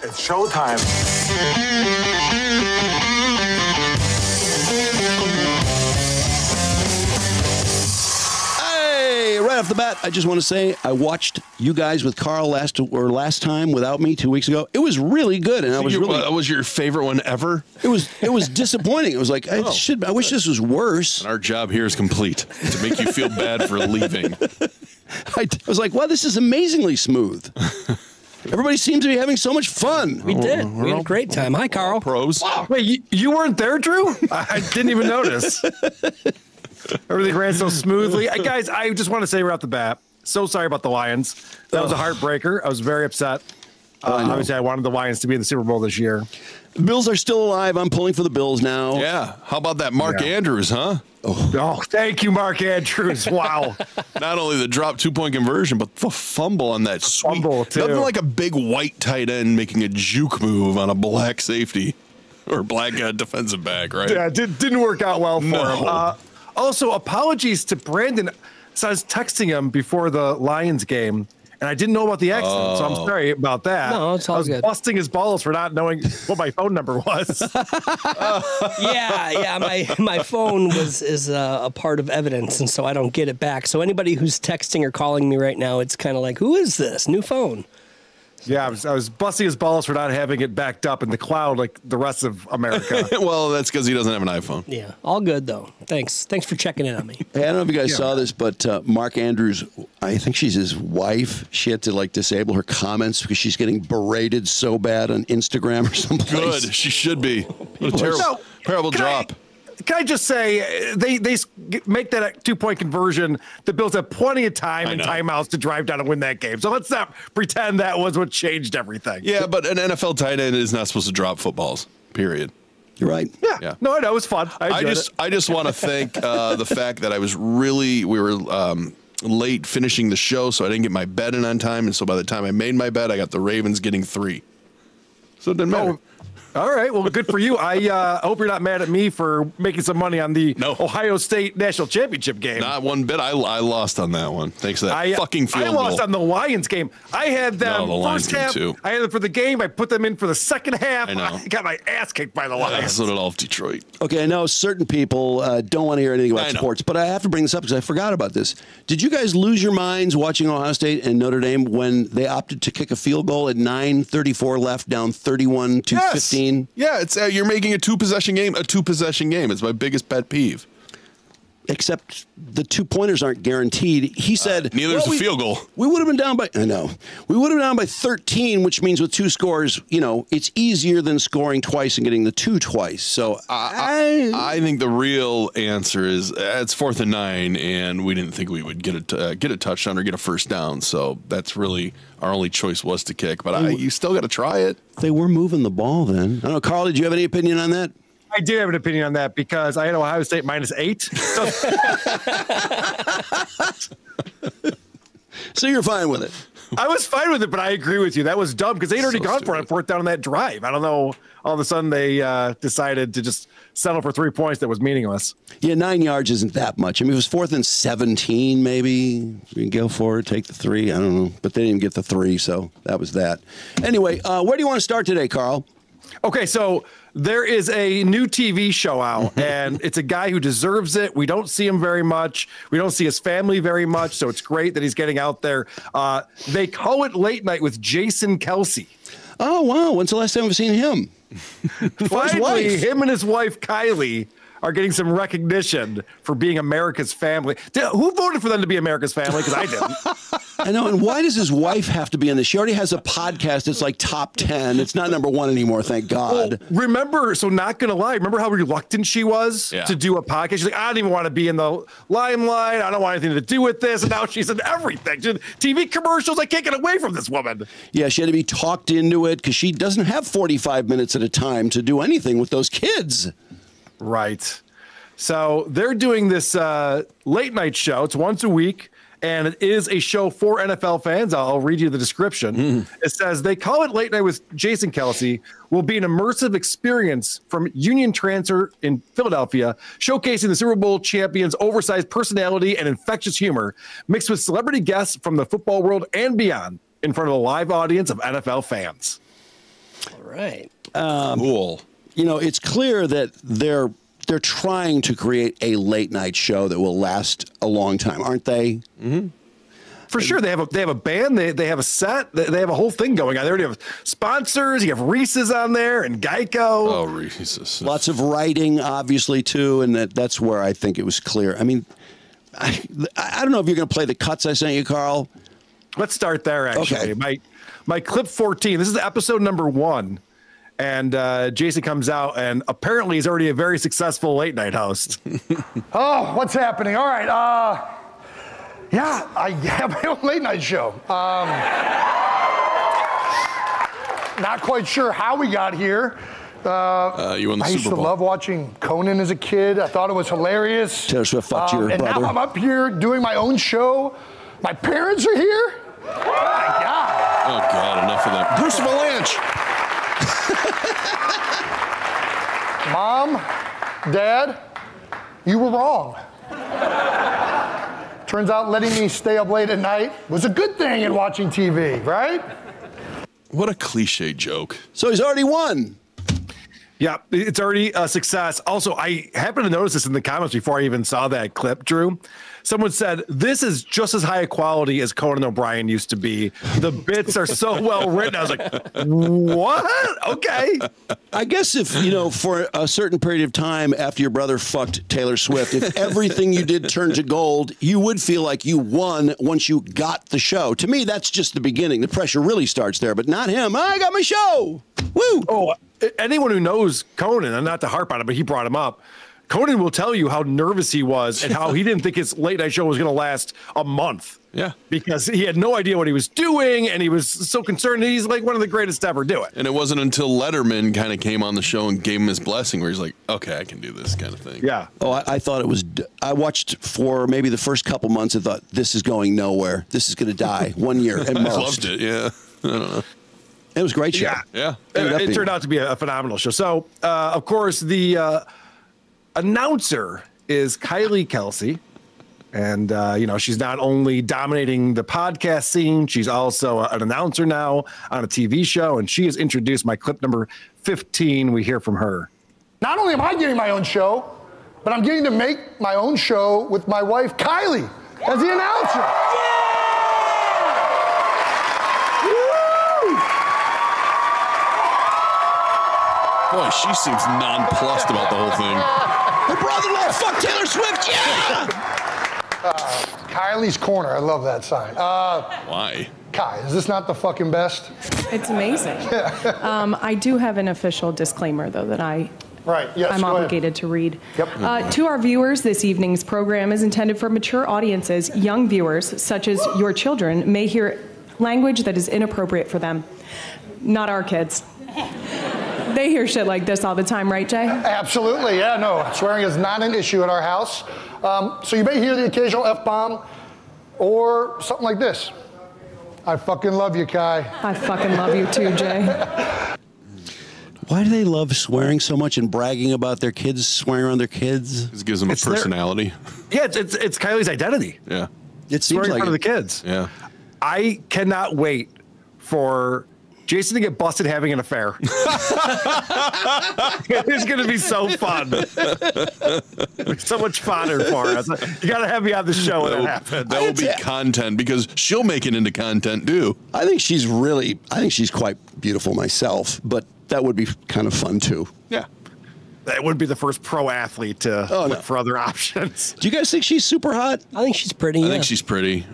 It's showtime. Hey, right off the bat, I just want to say I watched you guys with Carl last time without me 2 weeks ago. It was really good, and was your favorite one ever? It was disappointing. It was like I wish this was worse. And our job here is complete to make you feel bad for leaving. I was like, wow, this is amazingly smooth. Everybody seems to be having so much fun. We did. We had a great time. Hi, Carl. Pros. Wow. Wait, you weren't there, Drew? I didn't even notice. Everything ran so smoothly. Guys, I just want to say right off the bat, so sorry about the Lions. That was a heartbreaker. I was very upset. Obviously, I wanted the Lions to be in the Super Bowl this year. The Bills are still alive. I'm pulling for the Bills now. Yeah. How about that Mark Andrews, huh? Oh, thank you, Mark Andrews. Wow. Not only the drop 2-point conversion, but the fumble on that sweet. Fumble, too. Nothing like a big white tight end making a juke move on a black safety or black defensive back, right? Yeah, didn't work out well for him. Also, apologies to Brandon. So I was texting him before the Lions game, and I didn't know about the accident, so I'm sorry about that. No, it's all good. I was busting his balls for not knowing what my phone number was. My phone is a part of evidence, and so I don't get it back. So anybody who's texting or calling me right now, it's kind of like, who is this? New phone. Yeah, I was busting his balls for not having it backed up in the cloud like the rest of America. Well, that's because he doesn't have an iPhone. Yeah, all good, though. Thanks for checking in on me. Hey, I don't know if you guys saw this, but Mark Andrews, I think she's his wife. She had to disable her comments because she's getting berated so bad on Instagram or someplace. Good, she should be. What a terrible drop. Can I just say, they make that 2-point conversion. The Bills have plenty of time and timeouts to drive down and win that game. So let's not pretend that was what changed everything. Yeah, but an NFL tight end is not supposed to drop footballs, period. You're right. Yeah. No, I know. It was fun. I just want to thank the fact that we were late finishing the show, so I didn't get my bed in on time. And so by the time I made my bed, I got the Ravens getting 3. So it didn't matter. All right. Well, good for you. I hope you're not mad at me for making some money on the Ohio State National Championship game. Not one bit. I lost on that one. Thanks to that fucking field goal. I lost on the Lions game. I had them first half. Too. I had them for the game. I put them in for the second half. I got my ass kicked by the Lions. So did all of Detroit. Okay, I know certain people don't want to hear anything about sports, but I have to bring this up because I forgot about this. Did you guys lose your minds watching Ohio State and Notre Dame when they opted to kick a field goal at 9:34 left, down 31-15? Yeah, it's you're making a two-possession game. It's my biggest pet peeve. Except the 2-pointers aren't guaranteed. He said neither is a field goal. We would have been down by 13, which means with 2 scores, it's easier than scoring twice and getting the 2 twice. So I think the real answer is it's 4th and 9, and we didn't think we would get a touchdown or get a first down. So that's really our only choice was to kick. But you still got to try it. They were moving the ball then. I don't know, Carl. Did you have any opinion on that? I did have an opinion on that because I had Ohio State -8. So you're fine with it. I was fine with it, but I agree with you. That was dumb because they'd already gone for it on 4th down on that drive. I don't know. All of a sudden, they decided to just settle for 3 points that was meaningless. Yeah, 9 yards isn't that much. I mean, it was 4th and 17, maybe. We can go for it, take the 3. I don't know. But they didn't get the 3, so that was that. Anyway, where do you want to start today, Carl? Okay, so there is a new TV show out, and it's a guy who deserves it. We don't see him very much. We don't see his family very much, so it's great that he's getting out there. They call it Late Night with Jason Kelce. Oh, wow. When's the last time we've seen him? Finally, him and his wife, Kylie, are getting some recognition for being America's family. Who voted for them to be America's family? Because I didn't. I know. And why does his wife have to be in this? She already has a podcast. It's like top 10. It's not #1 anymore. Thank God. Well, remember, so not going to lie. Remember how reluctant she was to do a podcast? She's like, I don't even want to be in the limelight. I don't want anything to do with this. And now she's in everything. TV commercials. I can't get away from this woman. Yeah, she had to be talked into it because she doesn't have 45 minutes at a time to do anything with those kids. Right. So they're doing this late night show. It's once a week, and it is a show for NFL fans. I'll read you the description. It says, they call it Late Night with Jason Kelce, will be an immersive experience from Union Transfer in Philadelphia, showcasing the Super Bowl champion's oversized personality and infectious humor, mixed with celebrity guests from the football world and beyond, in front of a live audience of NFL fans. All right. Cool. You know, it's clear that they're trying to create a late night show that will last a long time, aren't they? Mm-hmm. For sure, they have a band, they have a set, they have a whole thing going on. They already have sponsors. You have Reese's on there and Geico. Oh, Reese's. Lots of writing, obviously, too, and that's where I think it was clear. I mean, I don't know if you're going to play the cuts I sent you, Carl. Let's start there. Actually, okay. My clip 14. This is episode number 1. And Jason comes out, and apparently he's already a very successful late night host. Oh, what's happening? All right. Yeah, I have my own late night show. Not quite sure how we got here. You won the I used Super to Bowl. Love watching Conan as a kid. I thought it was hilarious. Taylor Swift fucked your and brother. now I'm up here doing my own show. My parents are here. Oh, my God. Oh, God, enough of that. Bruce Valanche. Mom, Dad, you were wrong. Turns out letting me stay up late at night was a good thing in watching TV, right? What a cliche joke. So he's already won. Yeah, it's already a success. Also, I happened to notice this in the comments before I even saw that clip, Drew. Someone said, this is just as high a quality as Conan O'Brien used to be. The bits are so well written. I was like, what? Okay. I guess if, you know, for a certain period of time after your brother fucked Taylor Swift, if everything you did turned to gold, you would feel like you won once you got the show. To me, that's just the beginning. The pressure really starts there, but not him. I got my show. Woo. Oh, anyone who knows Conan, and not to harp on it, but he brought him up. Conan will tell you how nervous he was and how he didn't think his late night show was going to last a month. Yeah. Because he had no idea what he was doing, and he was so concerned. He's like one of the greatest to ever do it. And it wasn't until Letterman kind of came on the show and gave him his blessing where he's like, okay, I can do this kind of thing. Yeah. Oh, I thought it was, I watched for maybe the first couple months and thought, this is going nowhere. This is going to die 1 year at most. I loved it, yeah. I don't know. It was a great show. Yeah. It turned out to be a phenomenal show. So, of course, the announcer is Kelce. And, you know, she's not only dominating the podcast scene, she's also an announcer now on a TV show. And she has introduced my clip number 15. We hear from her. Not only am I getting my own show, but I'm getting to make my own show with my wife, Kylie, as the announcer. Boy, she seems nonplussed about the whole thing. Her brother-in-law fucked Taylor Swift, yeah! Kylie's Corner, I love that sign. Why? Kai, is this not the fucking best? It's amazing. I do have an official disclaimer, though, that I'm obligated to read. Yep. To our viewers, this evening's program is intended for mature audiences. Young viewers, such as your children, may hear language that is inappropriate for them. Not our kids. They hear shit like this all the time, right, Jay? Absolutely, yeah, no. Swearing is not an issue at our house. So you may hear the occasional F-bomb or something like this. I fucking love you, Kai. I fucking love you too, Jay. Why do they love swearing so much and bragging about their kids, swearing around their kids? It gives them a personality. It's Kylie's identity. Yeah. It seems Swearing in like front of the kids. Yeah. I cannot wait for Jason to get busted having an affair. It's going to be so fun. So much fodder for us. You got to have me on the show when it happens. That will be content because she'll make it into content too. I think she's quite beautiful myself, but that would be kind of fun too. Yeah. That would be the first pro athlete to look for other options. Do you guys think she's super hot? I think she's pretty. I think she's pretty.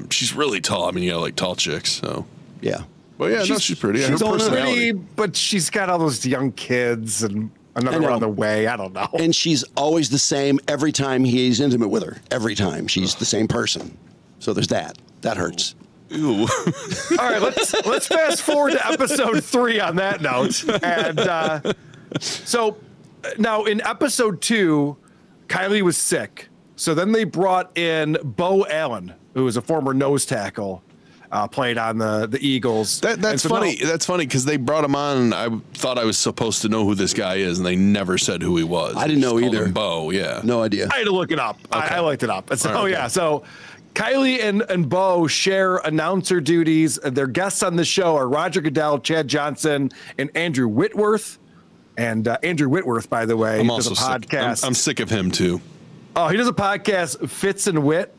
She's really tall. I mean, you know, like tall chicks. So yeah. Well, yeah, she's pretty. She's Her pretty, but she's got all those young kids and another one on the way. I don't know. And she's always the same every time he's intimate with her. Every time she's the same person. So there's that. That hurts. Ew. All right, let's fast forward to episode 3 on that note. And so now in episode 2, Kylie was sick. So then they brought in Bo Allen, who was a former nose tackle. Played on the Eagles. That's funny. That's funny because they brought him on. I thought I was supposed to know who this guy is, and they never said who he was. I didn't know either. Bo, yeah. No idea. I had to look it up. Okay. I looked it up. So, yeah. So Kylie and Bo share announcer duties. Their guests on the show are Roger Goodell, Chad Johnson, and Andrew Whitworth. And Andrew Whitworth, by the way, does a podcast. I'm sick of him, too. Oh, he does a podcast, Fitz and Wit,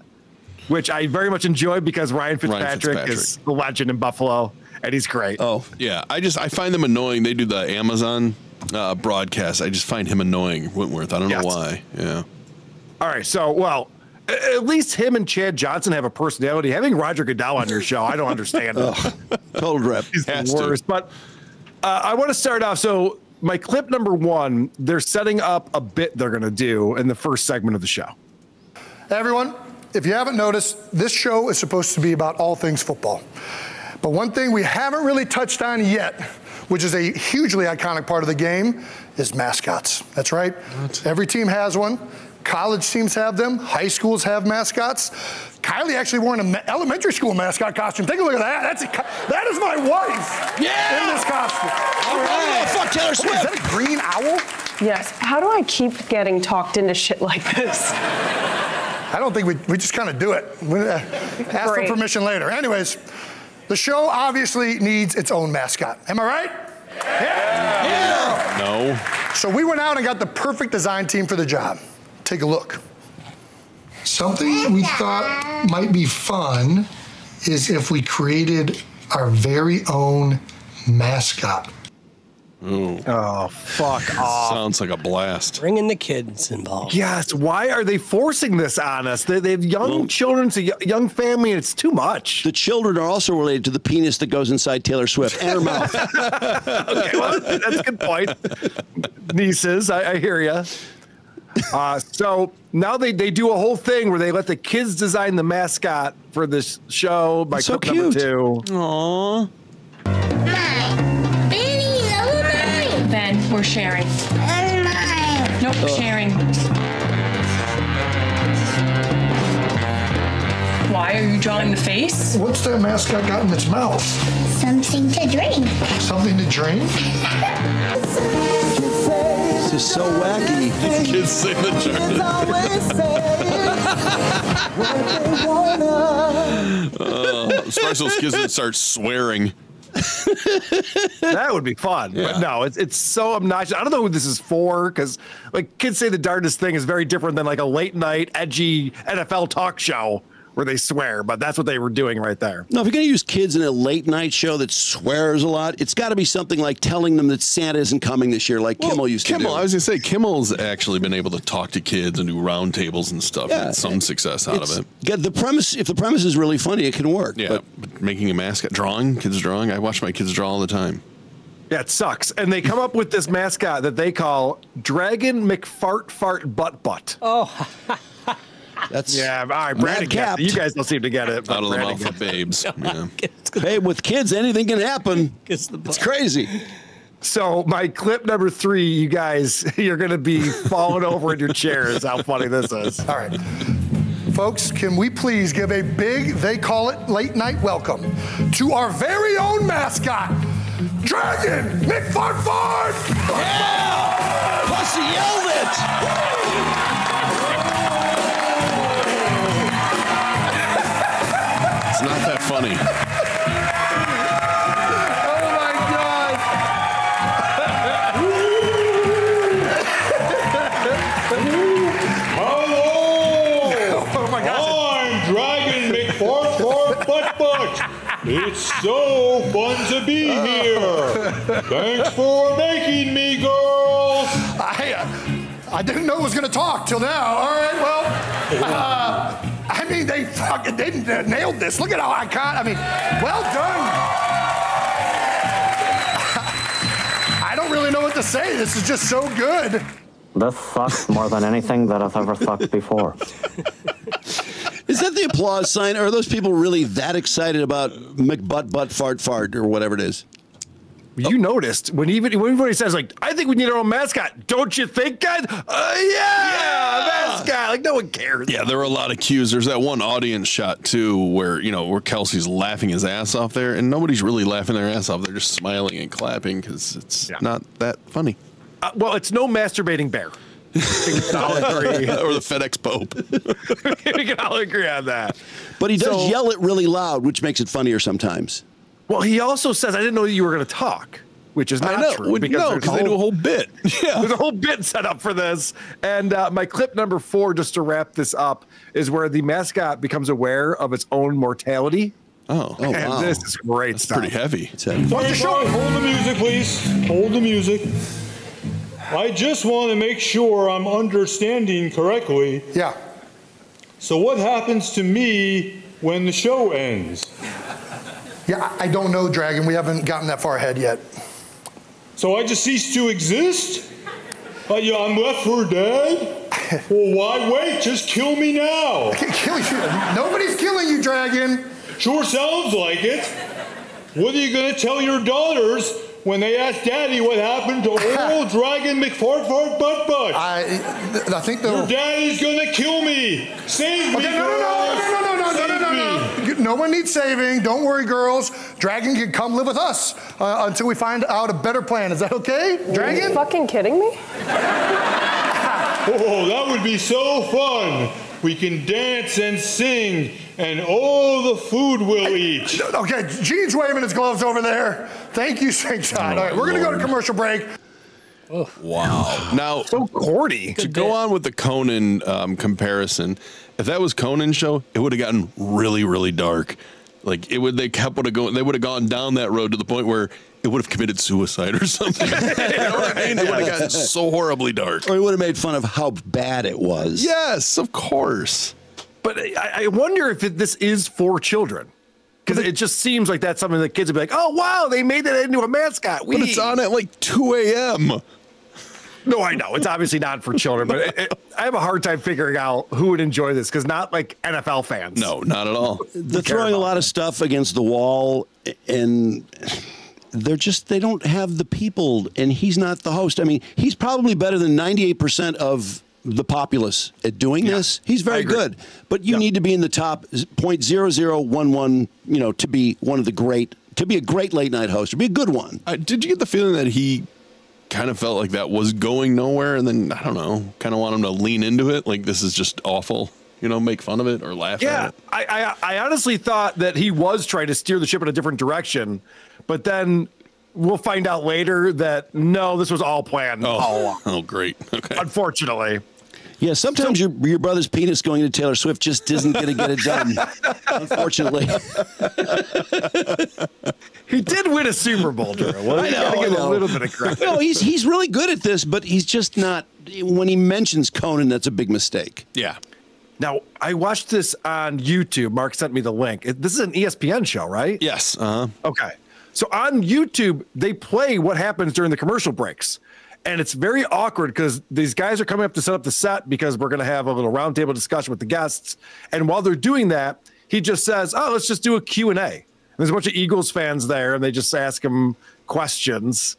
which I very much enjoy because Ryan Fitzpatrick is the legend in Buffalo, and he's great. Oh, yeah. I find them annoying. They do the Amazon broadcast. I just find him annoying, Whitworth. I don't know why. Yeah. All right. So, well, at least him and Chad Johnson have a personality. Having Roger Goodell on your show, I don't understand. Total rep. He's the worst. But I want to start off. So my clip number 1, they're setting up a bit they're going to do in the first segment of the show. Hey, everyone. If you haven't noticed, this show is supposed to be about all things football. But one thing we haven't really touched on yet, which is a hugely iconic part of the game, is mascots. That's right. Every team has one. College teams have them. High schools have mascots. Kylie actually wore an elementary school mascot costume. Take a look at that. That is my wife in this costume. All right. Fuck Taylor Swift. Is that a green owl? Yes. How do I keep getting talked into shit like this? I don't think we just kind of do it. Ask for permission later. Anyways, the show obviously needs its own mascot. Am I right? Yeah. No. So we went out and got the perfect design team for the job. Take a look. Something we thought might be fun is if we created our very own mascot. Ooh. Oh, fuck off. Sounds like a blast. Bringing the kids involved. Yes. Why are they forcing this on us? They have young children, it's a young family, and it's too much. The children are also related to the penis that goes inside Taylor Swift and her mouth. Okay, well, that's a good point. Nieces, I hear you. So now they do a whole thing where they let the kids design the mascot for this show by clip number 2. Aww. Ben, we're sharing. Nope, sharing. Why are you drawing the face? What's that mascot got in its mouth? Something to drink. Something to drink? This is so wacky. Kids sing the Especially those kids that start swearing. That would be fun. Yeah. But no, it's so obnoxious. I don't know who this is for, because like kids say the darndest thing is very different than like a late night edgy NFL talk show where they swear, but that's what they were doing right there. No, if you're going to use kids in a late night show that swears a lot, it's got to be something like telling them that Santa isn't coming this year, like Kimmel used to do. I was going to say, Kimmel's actually been able to talk to kids and do round tables and stuff. Yeah, and some success out of it. Yeah, the premise, if the premise is really funny, it can work. Yeah, but making a mascot, kids drawing. I watch my kids draw all the time. Yeah, it sucks. And they come up with this mascot that they call Dragon McFart Butt Butt. Oh, that's all right. Brandon gets it. You guys don't seem to get it. Out of the mouth of babes. Yeah. Hey, with kids, anything can happen. It's crazy. So my clip number 3, you guys, you're going to be falling over in your chairs. How funny this is. All right. Folks, can we please give a big, they call it late night welcome to our very own mascot, Dragon McFartfart! Yeah! Plus he yelled it! It's not that funny. Oh my God! Hello! Oh my God! I'm Dragon McFartfart. It's so fun to be here. Thanks for making me, girls. I didn't know it was going to talk till now. All right, well, I mean, they nailed this. Look at how I mean, well done. I don't really know what to say. This is just so good. This sucks more than anything that has ever sucked before. Is that the applause sign? Or are those people really that excited about McButt-Butt-Fart-Fart or whatever it is? You noticed when everybody says, like, I think we need our own mascot. Don't you think, guys? Yeah, mascot. Like, no one cares. Yeah, there were a lot of cues. There's that one audience shot, too, where Kelce's laughing his ass off there, and nobody's really laughing their ass off. They're just smiling and clapping because it's not that funny. Well, it's no masturbating bear. We can all agree. Or the FedEx Pope. We can all agree on that. But he does yell it really loud, which makes it funnier sometimes. Well, he also says, I didn't know that you were going to talk, which is not true. Because they do a whole bit. Yeah. There's a whole bit set up for this. And my clip number 4, just to wrap this up, is where the mascot becomes aware of its own mortality. Oh, and wow. This is great stuff. Pretty heavy. Hold the music, please. Hold the music. I just want to make sure I'm understanding correctly. Yeah. So what happens to me when the show ends? Yeah, I don't know, Dragon. We haven't gotten that far ahead yet. So I just cease to exist? Yeah, I'm left for dead? Well, why wait? Just kill me now. I can't kill you. Nobody's killing you, Dragon. Sure sounds like it. What are you going to tell your daughters when they ask Daddy what happened to old Dragon McFart-Fart-Butt-Butt? I think your daddy's going to kill me. Save me, No. No one needs saving. Don't worry, girls. Dragon can come live with us until we find out a better plan. Is that okay, Dragon? Are you fucking kidding me? Oh, that would be so fun. We can dance and sing, and all the food we'll eat. Okay, Gene's waving his gloves over there. Thank you, Shankside. All right, we're going to go to commercial break. Oh. Wow. Now, so corny. To go on with the Conan comparison, if that was Conan's show, it would have gotten really, really dark. Like they would have gone down that road to the point where it would have committed suicide or something. You know what I mean? It would have gotten so horribly dark. Or it would have made fun of how bad it was. Yes, of course. But I wonder if this is for children. Because it just seems like that's something that kids would be like, oh, wow, they made that into a mascot. But it's on at like 2 a.m. No, I know. It's obviously not for children. But I have a hard time figuring out who would enjoy this. Because not like NFL fans. No, not at all. They're throwing a lot of stuff against the wall. And they don't have the people. And he's not the host. I mean, he's probably better than 98% of the populace at doing this. He's very good, but you need to be in the top 0.0011, to be one of the great, to be a great late night host, to be a good one. Did you get the feeling that he kind of felt like that was going nowhere, and then I don't know, kind of want him to lean into it, like this is just awful, make fun of it or laugh at it? I honestly thought that he was trying to steer the ship in a different direction, but then we'll find out later that no, this was all planned all along. Oh, great. Okay. Unfortunately. Yeah, sometimes your brother's penis going to Taylor Swift just isn't going to get it done, unfortunately. He did win a Super Bowl, Drew. Well, I know. Give him a little bit of credit. No, he's really good at this, but he's just not. When he mentions Conan, that's a big mistake. Yeah. Now, I watched this on YouTube. Mark sent me the link. This is an ESPN show, right? Yes. Okay. So on YouTube, they play what happens during the commercial breaks. And it's very awkward because these guys are coming up to set up the set because we're going to have a little roundtable discussion with the guests. And while they're doing that, he just says, oh, let's just do a Q&A. And there's a bunch of Eagles fans there, and they just ask him questions.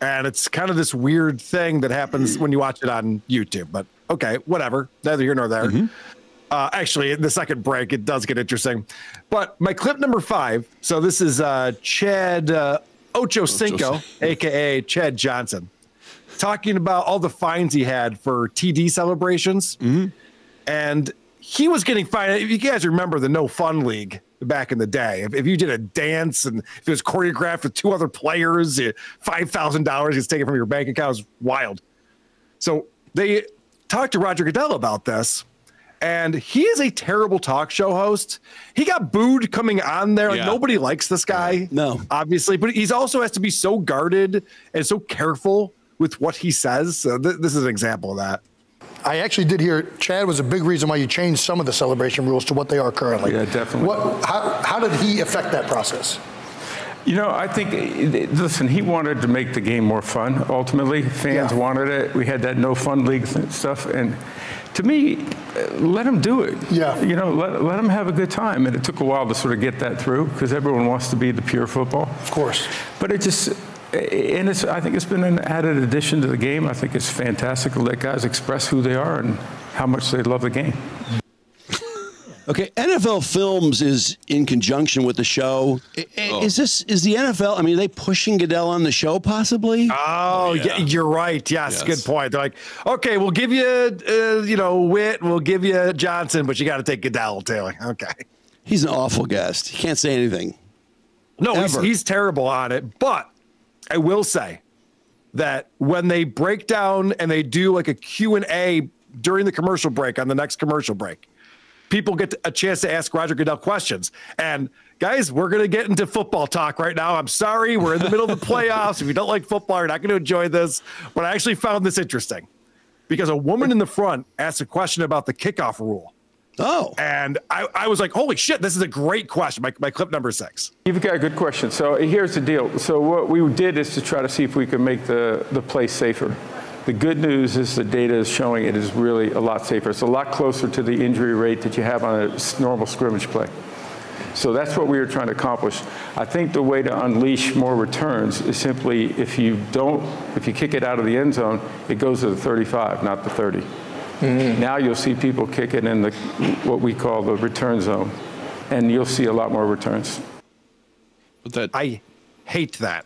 And it's kind of this weird thing that happens when you watch it on YouTube. But okay, whatever. Neither here nor there. Actually, in the second break, it does get interesting. But my clip number 5. So this is Chad Ochocinco, a.k.a. Chad Johnson, talking about all the fines he had for TD celebrations. And he was getting fined. If you guys remember the No Fun League back in the day, if you did a dance and if it was choreographed with 2 other players, $5,000 gets taken from your bank account. It was wild. So they talked to Roger Goodell about this. And he is a terrible talk show host. He got booed coming on there. Like, nobody likes this guy. No. Obviously. But he's also has to be so guarded and so careful with what he says. So this is an example of that. I actually did hear Chad was a big reason why you changed some of the celebration rules to what they are currently. Yeah, definitely. How did he affect that process? I think, listen, he wanted to make the game more fun, ultimately. Fans wanted it. We had that No Fun League stuff. And to me, let him do it. Yeah. Let him have a good time. And it took a while to sort of get that through because everyone wants to be the pure football. Of course. But it just... And I think it's been an added addition to the game. I think it's fantastic to let guys express who they are and how much they love the game. Okay, NFL Films is in conjunction with the show. Is the NFL? I mean, are they pushing Goodell on the show possibly? Oh, yeah, you're right. Yes, good point. They're like, okay, we'll give you, Witt, we'll give you Johnson, but you got to take Goodell too. Like, okay, he's an awful guest. He can't say anything. No, he's terrible on it. But I will say that when they break down and they do like a Q&A during the commercial break on the next commercial break, people get a chance to ask Roger Goodell questions. And guys, we're going to get into football talk right now. I'm sorry. We're in the middle of the playoffs. If you don't like football, you're not going to enjoy this. But I actually found this interesting because a woman in the front asked a question about the kickoff rule. Oh. And I was like, holy shit, this is a great question. My clip number 6. You've got a good question. So here's the deal. So what we did is to try to see if we could make the play safer. The good news is the data is showing it is really a lot safer. It's a lot closer to the injury rate that you have on a normal scrimmage play. So that's what we were trying to accomplish. I think the way to unleash more returns is simply if you kick it out of the end zone, it goes to the 35, not the 30. Mm-hmm. Now you'll see people kick it in what we call the return zone, and you'll see a lot more returns. But I hate that.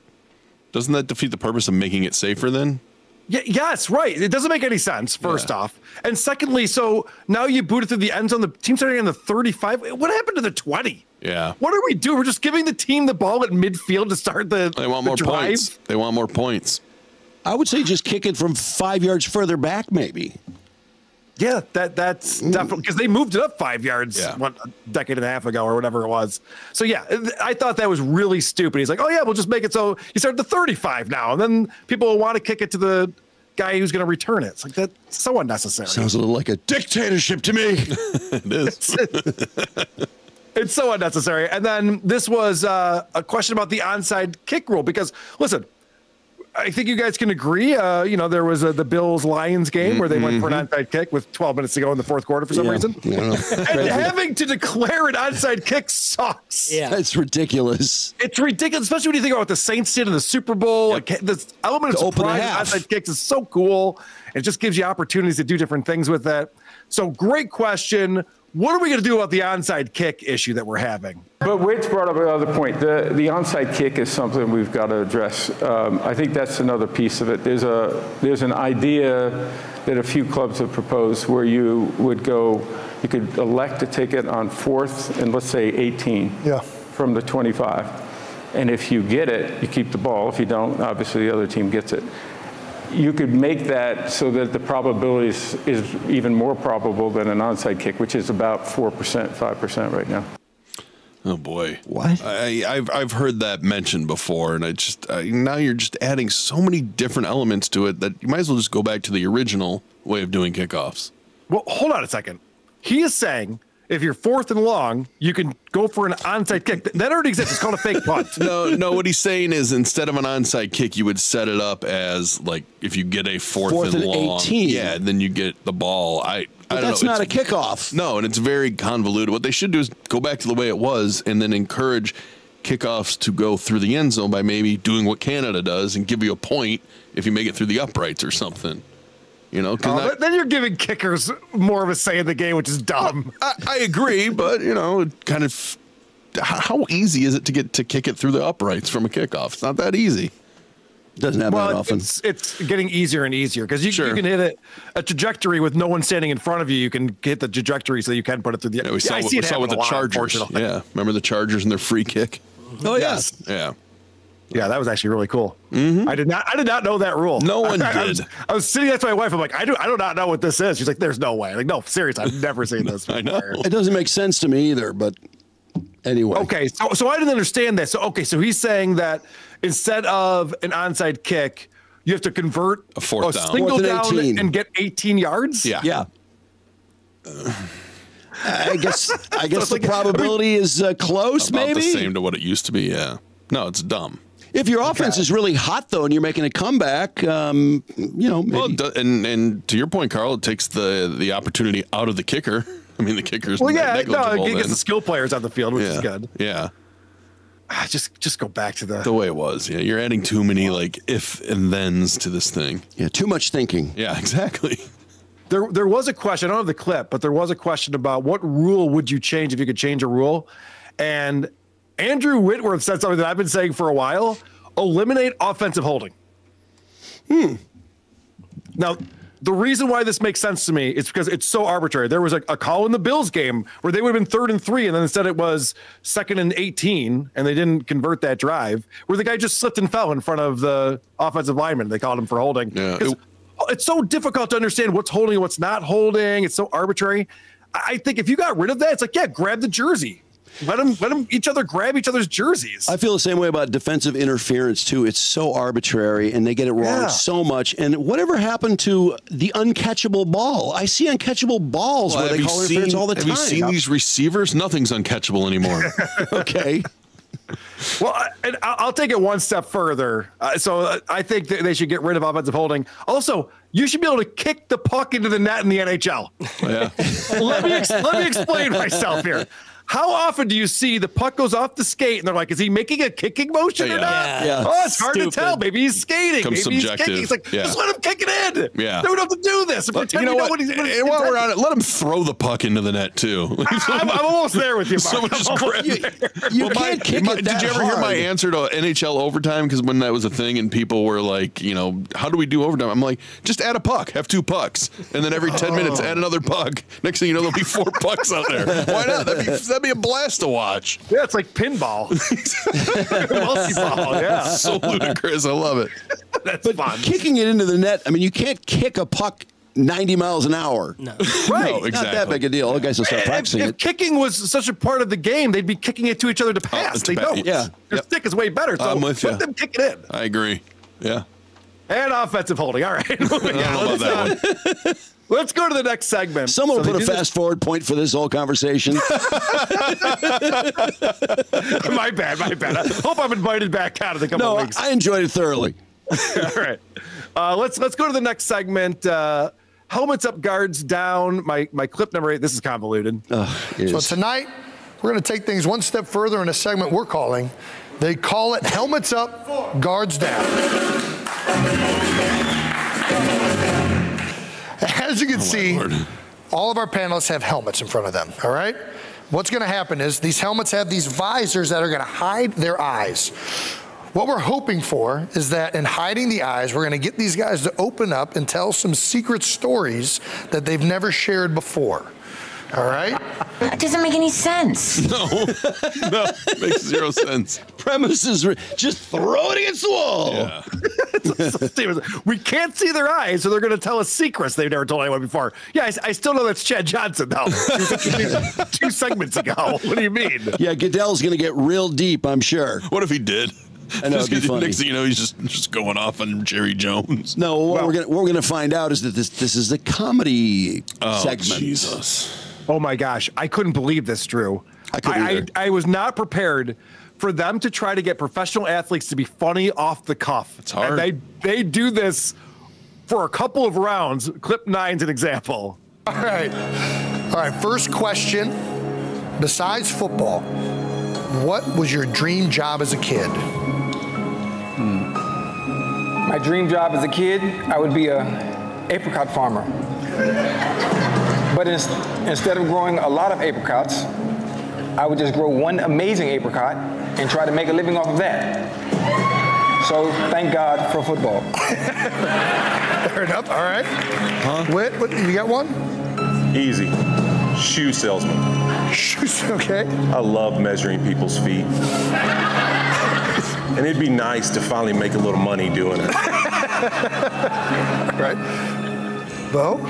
Doesn't that defeat the purpose of making it safer then? Yes, right. It doesn't make any sense, first off. And secondly, so now you boot it through the end zone. The team's starting on the 35. What happened to the 20? Yeah. What are we doing? We're just giving the team the ball at midfield to start the They want more drive? points. They want more points. I would say just kick it from 5 yards further back, maybe. Yeah, that's definitely because they moved it up 5 yards a decade and a half ago or whatever it was. So yeah, I thought that was really stupid. He's like, oh yeah, we'll just make it so you start at the 35 now, and then people will want to kick it to the guy who's going to return it. It's like that's so unnecessary. Sounds a little like a dictatorship to me. It is. It's so unnecessary. And then this was a question about the onside kick rule because listen. I think you guys can agree. There was the Bills-Lions game where they went for an onside kick with 12 minutes to go in the fourth quarter for some reason. And having to declare an onside kick sucks. Yeah, it's ridiculous. It's ridiculous, especially when you think about what the Saints did in the Super Bowl. Like this element of surprise onside kicks is so cool. It just gives you opportunities to do different things with that. So great question. What are we going to do about the onside kick issue that we're having? But Wade's brought up another point. The onside kick is something we've got to address. I think that's another piece of it. There's an idea that a few clubs have proposed where you could elect to take it on 4th and let's say 18 from the 25. And if you get it, you keep the ball. If you don't, obviously the other team gets it. You could make that so that the probability is even more probable than an onside kick, which is about 4%, 5% right now. Oh boy! What? I've heard that mentioned before, and now you're just adding so many different elements to it that you might as well just go back to the original way of doing kickoffs. Well, hold on a second. He is saying if you're 4th and long, you can go for an onside kick. That already exists. It's called a fake punt. No. What he's saying is instead of an onside kick, you would set it up as like if you get a 4th and long, 18. then you get the ball. I don't that's know. Not a kickoff. No, and it's very convoluted. What they should do is go back to the way it was, and then encourage kickoffs to go through the end zone by maybe doing what Canada does and give you a point if you make it through the uprights or something. Then you're giving kickers more of a say in the game, which is dumb. I agree, but kind of how easy is it to get to kick it through the uprights from a kickoff? It's not that easy. Doesn't happen that often. It's getting easier and easier because you can hit a trajectory with no one standing in front of you. You can hit the trajectory so you can put it through the. Yeah, we saw with the Chargers. Yeah, remember the Chargers and their free kick? Oh yes. Yeah. Yeah, that was actually really cool. Mm-hmm. I did not know that rule. No one did. I was sitting next to my wife. I'm like, I do not know what this is. She's like, there's no way. I'm like, no, seriously, I've never seen this before. I know. It doesn't make sense to me either, but anyway. Okay, so I didn't understand this. So he's saying that instead of an onside kick, you have to convert a 4th down. Single down and get 18 yards? Yeah. I guess the probability is close, about maybe? the same to what it used to be, yeah. No, it's dumb. If your offense is really hot, though, and you're making a comeback, maybe. Well, and to your point, Carl, it takes the opportunity out of the kicker. I mean, the kicker's negligible. It gets the skill players on the field, which is good. Yeah. Just go back to the way it was. Yeah, you're adding too many if and thens to this thing. Yeah, too much thinking. Yeah, exactly. There was a question. I don't have the clip, but there was a question about what rule would you change if you could change a rule. And Andrew Whitworth said something that I've been saying for a while. Eliminate offensive holding. Now, the reason why this makes sense to me is because it's so arbitrary. There was a call in the Bills game where they would have been 3rd and 3, and then instead it was 2nd and 18, and they didn't convert that drive, where the guy just slipped and fell in front of the offensive lineman. They called him for holding. Yeah, it's so difficult to understand what's holding and what's not holding. It's so arbitrary. I think if you got rid of that, it's like, yeah, grab the jersey. Let them each other grab each other's jerseys. I feel the same way about defensive interference too. It's so arbitrary, and they get it wrong so much. And whatever happened to the uncatchable ball? I see uncatchable balls where they call interference all the time. Have you seen these receivers? Nothing's uncatchable anymore. Okay. Well, and I'll take it one step further. So I think that they should get rid of offensive holding. Also, you should be able to kick the puck into the net in the NHL. Yeah. Let me explain myself here. How often do you see the puck goes off the skate and they're like, is he making a kicking motion or not? Yeah. Oh, it's hard to tell. Maybe he's skating. Maybe he's kicking. It's like, just let him kick it in. Yeah. They don't have to do this. And pretend you know what he's and while we're on it, let him throw the puck into the net too. I'm almost there with you, Mark. Someone just grab You can't kick it that Did you ever hear my hard. answer to NHL overtime? Because when that was a thing and people were like, you know, how do we do overtime? I'm like, just add a puck. Have 2 pucks. And then every 10 minutes, add another puck. Next thing you know, there'll be 4 pucks out there. Why not? That'd be a blast to watch. Yeah, it's like pinball. Multi-ball, yeah. So ludicrous. I love it. That's fun. Kicking it into the net, I mean, you can't kick a puck 90 miles an hour. No. Right. No, exactly. Not that big a deal. The guys will start practicing If it. kicking was such a part of the game, they'd be kicking it to each other to pass. They don't. Yeah. Their stick is way better. So I'm with let you. them kick it in. I agree. Yeah. And offensive holding. All right. I don't know about that one. Let's go to the next segment. Someone So put they a do fast forward point for this whole conversation. My bad. I hope I'm invited back out in a couple No, of weeks. I enjoyed it thoroughly. All right. Let's go to the next segment. Helmets up, guards down. My clip number 8. This is convoluted. So tonight, we're going to take things one step further in a segment we're calling. They call it helmets up, guards down. As you can see, all of our panelists have helmets in front of them, all right? What's going to happen is these helmets have these visors that are going to hide their eyes. What we're hoping for is that in hiding the eyes, we're going to get these guys to open up and tell some secret stories that they've never shared before. All right? That doesn't make any sense. No, makes 0 sense. Premise is just throw it against the wall. Yeah. We can't see their eyes, so they're going to tell us secrets they've never told anyone before. Yeah, I still know that's Chad Johnson, though. 2 segments ago. What do you mean? Yeah, Goodell's going to get real deep, I'm sure. What if he did? I know, it'd be funny. Next thing you know, he's just going off on Jerry Jones. No, what we're gonna find out is that this is the comedy segment. Jesus. Oh my gosh, I couldn't believe this, Drew. I was not prepared for them to try to get professional athletes to be funny off the cuff. It's hard. And they do this for a couple of rounds. Clip 9's an example. All right, first question. Besides football, what was your dream job as a kid? My dream job as a kid, I would be a apricot farmer. But instead of growing a lot of apricots, I would just grow one amazing apricot and try to make a living off of that. So thank God for football. Fair enough. All right. Whit, you got one? Easy. Shoe salesman. Shoes, okay. I love measuring people's feet. And it'd be nice to finally make a little money doing it. Right. Bo?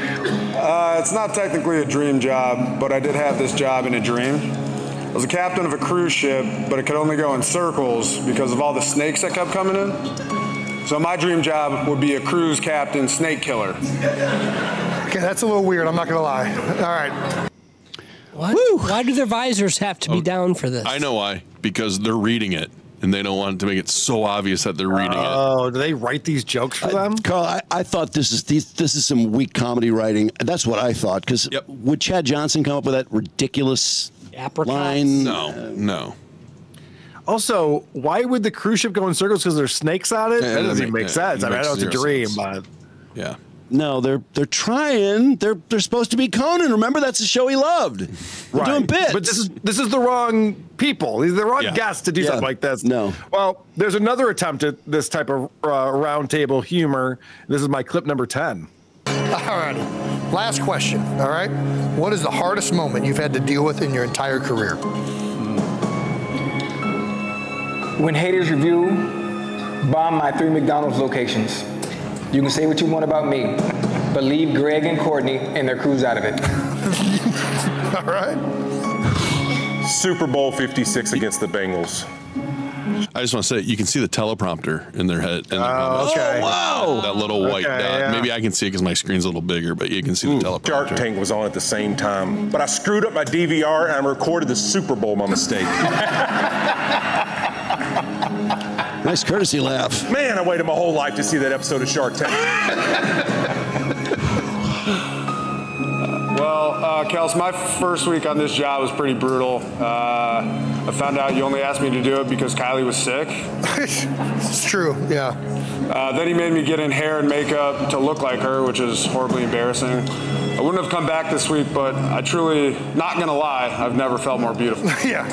It's not technically a dream job, but I did have this job in a dream. I was a captain of a cruise ship, but it could only go in circles because of all the snakes that kept coming in. So my dream job would be a cruise captain snake killer. Okay, that's a little weird, I'm not going to lie. All right. What? Why do their visors have to be down for this? I know why. Because they're reading it, and they don't want to make it so obvious that they're reading it. Oh, do they write these jokes for them? Carl, I thought this is some weak comedy writing. That's what I thought. Because would Chad Johnson come up with that ridiculous line? No. Also, why would the cruise ship go in circles? Because there's snakes on it? Yeah, that doesn't even make sense. I mean, I know it's a dream, but yeah. No, they're trying. They're supposed to be Conan. Remember, that's the show he loved. We're doing bits. But this is the wrong people. These are the wrong guests to do something like this. No. Well, there's another attempt at this type of roundtable humor. This is my clip number 10. All right. Last question. All right. What is the hardest moment you've had to deal with in your entire career? When haters review, bomb my 3 McDonald's locations. You can say what you want about me, but leave Greg and Courtney and their crews out of it. All right. Super Bowl 56 against the Bengals. I just want to say, you can see the teleprompter in their head. Okay. Oh, wow. That little white dot. Yeah. Maybe I can see it because my screen's a little bigger, but you can see the teleprompter. Shark Tank was on at the same time, but I screwed up my DVR and I recorded the Super Bowl by mistake. Nice courtesy laugh. Man, I waited my whole life to see that episode of Shark Tank. Well, Kels, my first week on this job was pretty brutal. I found out you only asked me to do it because Kylie was sick. It's true, yeah. Then he made me get in hair and makeup to look like her, which is horribly embarrassing. I wouldn't have come back this week, but I truly, not gonna lie, I've never felt more beautiful. Yeah,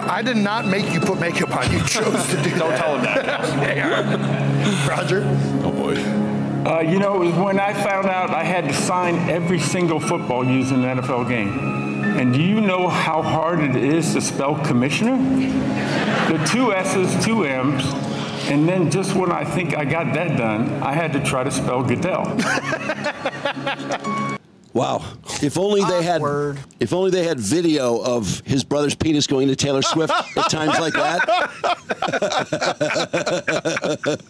I did not make you put makeup on. You chose to do that. Don't tell him that. Roger? Oh, boy. You know, it was when I found out I had to sign every single football used in an NFL game. And do you know how hard it is to spell commissioner? The 2 S's, 2 M's, and then just when I think I got that done, I had to try to spell Goodell. Wow. If only they had video of his brother's penis going to Taylor Swift at times like that.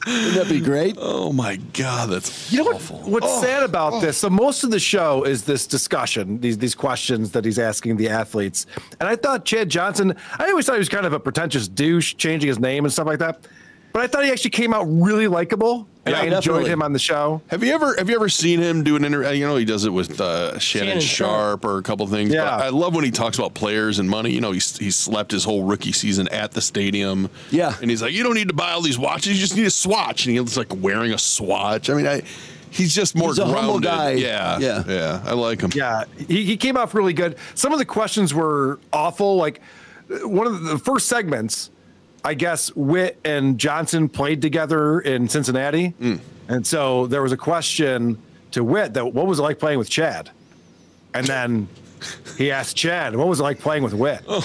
Wouldn't that be great? Oh my God, that's awful. What's sad about this? So most of the show is this discussion, these questions that he's asking the athletes. And I thought Chad Johnson, I always thought he was kind of a pretentious douche, changing his name and stuff like that. But I thought he actually came out really likable, and I enjoyed him on the show. Have you ever seen him do an interview? You know, he does it with Shannon Sharp or a couple things. Yeah. But I love when he talks about players and money. You know, he slept his whole rookie season at the stadium. Yeah. And he's like, you don't need to buy all these watches. You just need a Swatch. And he's like wearing a Swatch. I mean, he's just more grounded. A humble guy. Yeah. I like him. Yeah, he came off really good. Some of the questions were awful. Like one of the first segments, I guess Witt and Johnson played together in Cincinnati. And so there was a question to Witt that what was it like playing with Chad? And then he asked Chad, what was it like playing with Witt? Those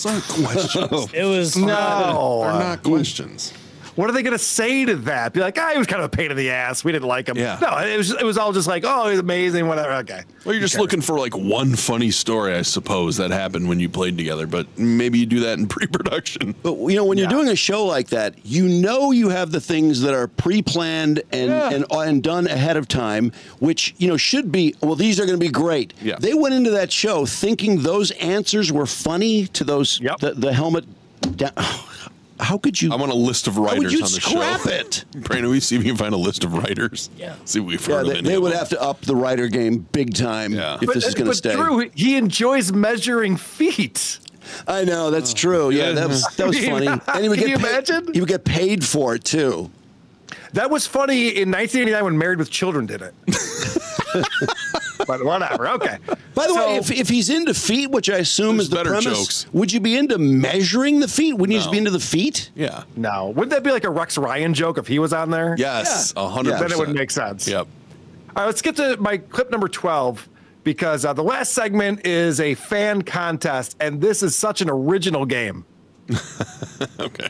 aren't questions. It was They're not questions. What are they going to say to that? Be like, he was kind of a pain in the ass. We didn't like him. Yeah. No, it was all just like, he's amazing, whatever. Okay. Well, you're just looking for like one funny story, I suppose, that happened when you played together. But maybe you do that in pre-production. But you know, when you're doing a show like that, you have the things that are pre-planned and done ahead of time, which should be. Well, these are going to be great. Yeah. They went into that show thinking those answers were funny to those the helmet. How could you? I want a list of writers on the show. Scrap it. Brandon, we see if you can find a list of writers. Yeah. See if we've heard of any. They would have to up the writer game big time if this is going to stay. But Drew, he enjoys measuring feet. I know, that's true. Yeah, that was funny. And he would imagine? He would get paid for it too. That was funny in 1989 when Married with Children did it. But whatever. Okay. By the way, if he's into feet, which I assume is the premise, jokes. Would you be into measuring the feet? Wouldn't you just be into the feet? Yeah. No. Wouldn't that be like a Rex Ryan joke if he was on there? Yes, 100%. Then it would make sense. Yep. All right, let's get to my clip number 12 because the last segment is a fan contest, and this is such an original game. Okay.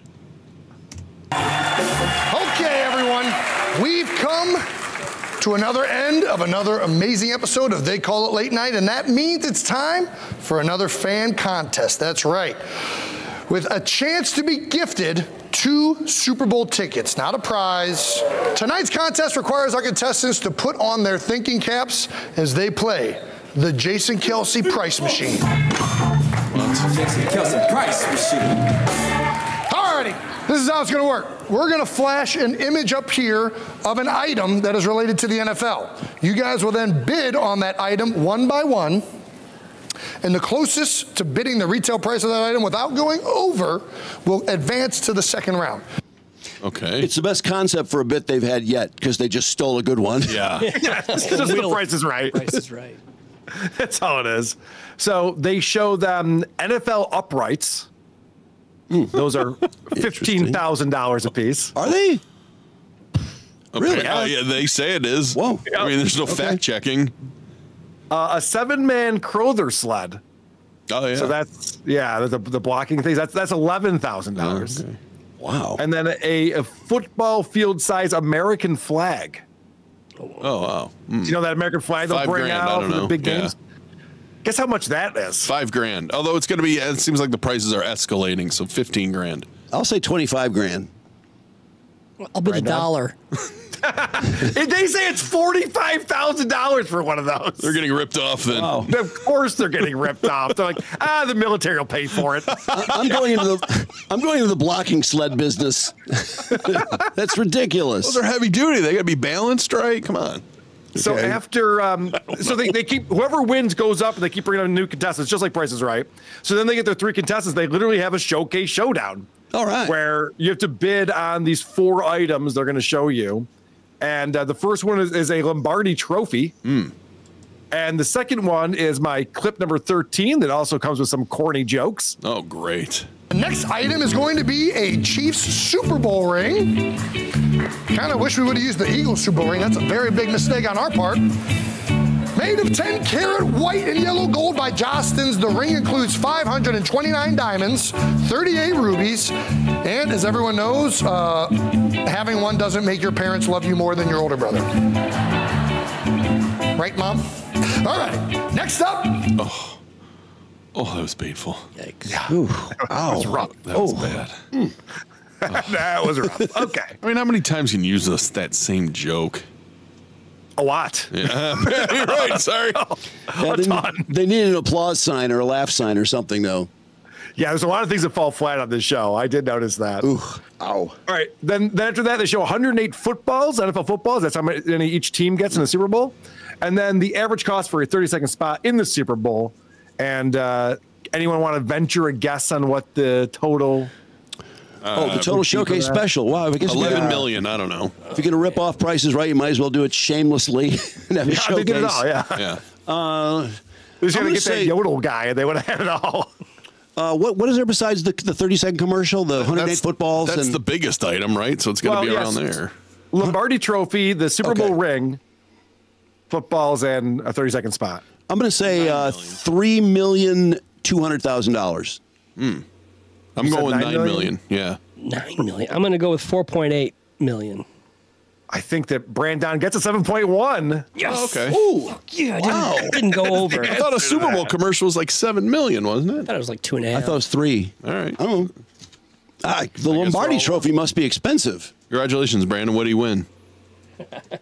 Okay, everyone. We've come to another end of another amazing episode of They Call It Late Night, and that means it's time for another fan contest. That's right. With a chance to be gifted 2 Super Bowl tickets, not a prize. Tonight's contest requires our contestants to put on their thinking caps as they play the Jason Kelce Price Machine. Jason Kelce Price Machine. Alrighty, this is how it's going to work. We're going to flash an image up here of an item that is related to the NFL. You guys will then bid on that item one by one, and the closest to bidding the retail price of that item without going over will advance to the second round. Okay. It's the best concept for a bit they've had yet because they just stole a good one. Yeah. Just the Price is Right. Price is Right. That's how it is. So they show them NFL uprights. Those are $15,000 a piece. Are they? Really? Yeah, they say it is. Whoa. I mean, there's no fact checking. A 7-man Crowther sled. Oh yeah. So that's the blocking things. That's $11,000. Okay. Wow. And then a football field size American flag. Oh wow. Do you know that American flag they'll bring $5,000, out for the big Yeah. games? Guess how much that is? $5,000. Although it's going to be, it seems like the prices are escalating, so $15,000. I'll say $25,000. I'll bet $1. They say it's $45,000 for one of those. They're getting ripped off then. Oh. Of course they're getting ripped off. They're like, the military will pay for it. I'm going into the blocking sled business. That's ridiculous. Those are heavy duty. They got to be balanced, right? Come on. So after, so they keep, whoever wins goes up and they keep bringing on new contestants, just like Price is Right. So then they get their 3 contestants. They literally have a showcase showdown. All right. Where you have to bid on these 4 items they're going to show you. And the first one is a Lombardi trophy. And the second one is my clip number 13 that also comes with some corny jokes. Oh, great. The next item is going to be a Chiefs Super Bowl ring. Kind of wish we would have used the Eagles Super Bowl ring. That's a very big mistake on our part. Made of 10-karat white and yellow gold by Jostens, the ring includes 529 diamonds, 38 rubies, and as everyone knows, having one doesn't make your parents love you more than your older brother. Right, Mom? All right, next up. Oh, that was painful. Yikes. Yeah. Ooh. That was rough. That was bad. That was rough. Okay. I mean, how many times can you use that same joke? A lot. Yeah, you're right. Sorry. Yeah, they need an applause sign or a laugh sign or something, though. Yeah, there's a lot of things that fall flat on this show. I did notice that. Ooh. Ow. All right. Then after that, they show 108 footballs, NFL footballs. That's how many each team gets in the Super Bowl. And then the average cost for a 30-second spot in the Super Bowl. And anyone want to venture a guess on what the total... the total showcase special. Wow, I guess $11 million. I don't know. If you're going to rip off Prices Right, you might as well do it shamelessly and have a showcase. They did it all, yeah. Yeah. They was going to get that Yodel guy, and they would have had it all. What is there besides the 30-second commercial, the 108 footballs? That's the biggest item, right? So it's going to be around there. Lombardi Trophy, the Super Bowl ring, footballs, and a 30-second spot. I'm going to say $3,200,000. I'm going with $9 million. Yeah. $9 million. I'm going to go with $4.8 million. I think that Brandon gets a 7.1. Yes. Oh, okay. Ooh, yeah, I didn't go over. I thought a Super Bowl commercial was like $7 million, wasn't it? I thought it was like 2.5. I thought it was 3. All right. I don't know. The Lombardi Trophy must be expensive. Congratulations, Brandon. What do you win? Get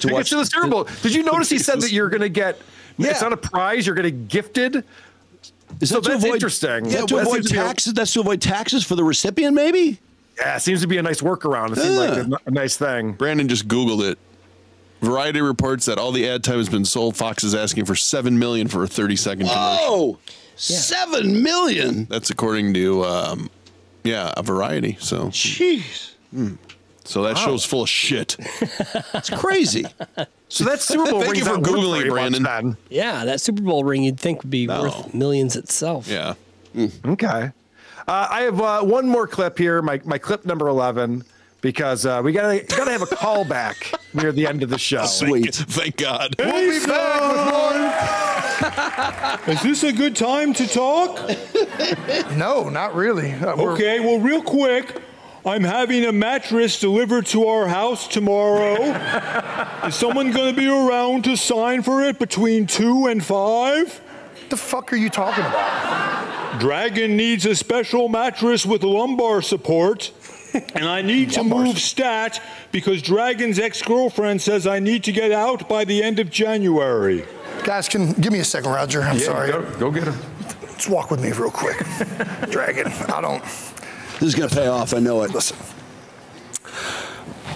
to watch the Super Bowl. Did you notice he said that you're going to get? Yeah. It's not a prize. You're going to gifted. So that's interesting. Yeah, to avoid taxes. That's to avoid taxes for the recipient, maybe. Yeah, it seems to be a nice workaround. It seems like a nice thing. Brandon just Googled it. Variety reports that all the ad time has been sold. Fox is asking for $7 million for a 30-second commercial. Oh, $7 million. That's according to, a Variety. So, jeez. So that show's full of shit. It's crazy. So that Super Bowl Thank you for Googling, Brandon. Yeah, that Super Bowl ring you'd think would be worth millions itself. Yeah. Okay. I have one more clip here, my clip number 11, because we gotta have a callback near the end of the show. Sweet. Thank God. We'll be back with more. Is this a good time to talk? No, not really. Okay, well, real quick, I'm having a mattress delivered to our house tomorrow. Is someone going to be around to sign for it between 2 and 5? What the fuck are you talking about? Dragon needs a special mattress with lumbar support. And I need to move stat because Dragon's ex-girlfriend says I need to get out by the end of January. Guys, give me a second, Roger. I'm sorry. Go get her. Let's walk with me real quick. Dragon, This is going to pay off. I know it. Listen.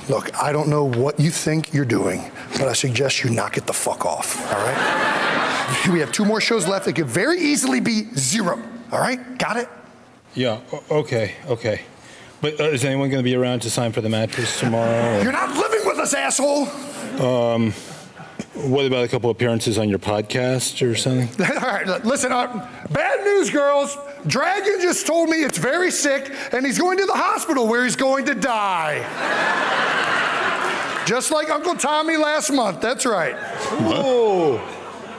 Look, I don't know what you think you're doing, but I suggest you knock it the fuck off, all right? We have 2 more shows left. It could very easily be 0, all right? Got it? Yeah, okay. But is anyone going to be around to sign for the mattress tomorrow? You're not living with us, asshole. What about a couple appearances on your podcast or something? All right, listen, bad news, girls. Dragon just told me it's very sick, and he's going to the hospital where he's going to die. Just like Uncle Tommy last month, that's right. Oh,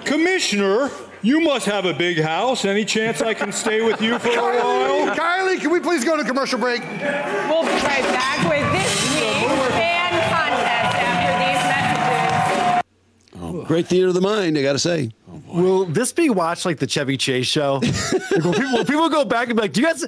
Commissioner, you must have a big house. Any chance I can stay with you for a while? Kylie, can we please go to commercial break? We'll be right back with this week's fan contest after these messages. Oh, great theater of the mind, I got to say. Will this be watched like the Chevy Chase show? will people go back and be like, do you guys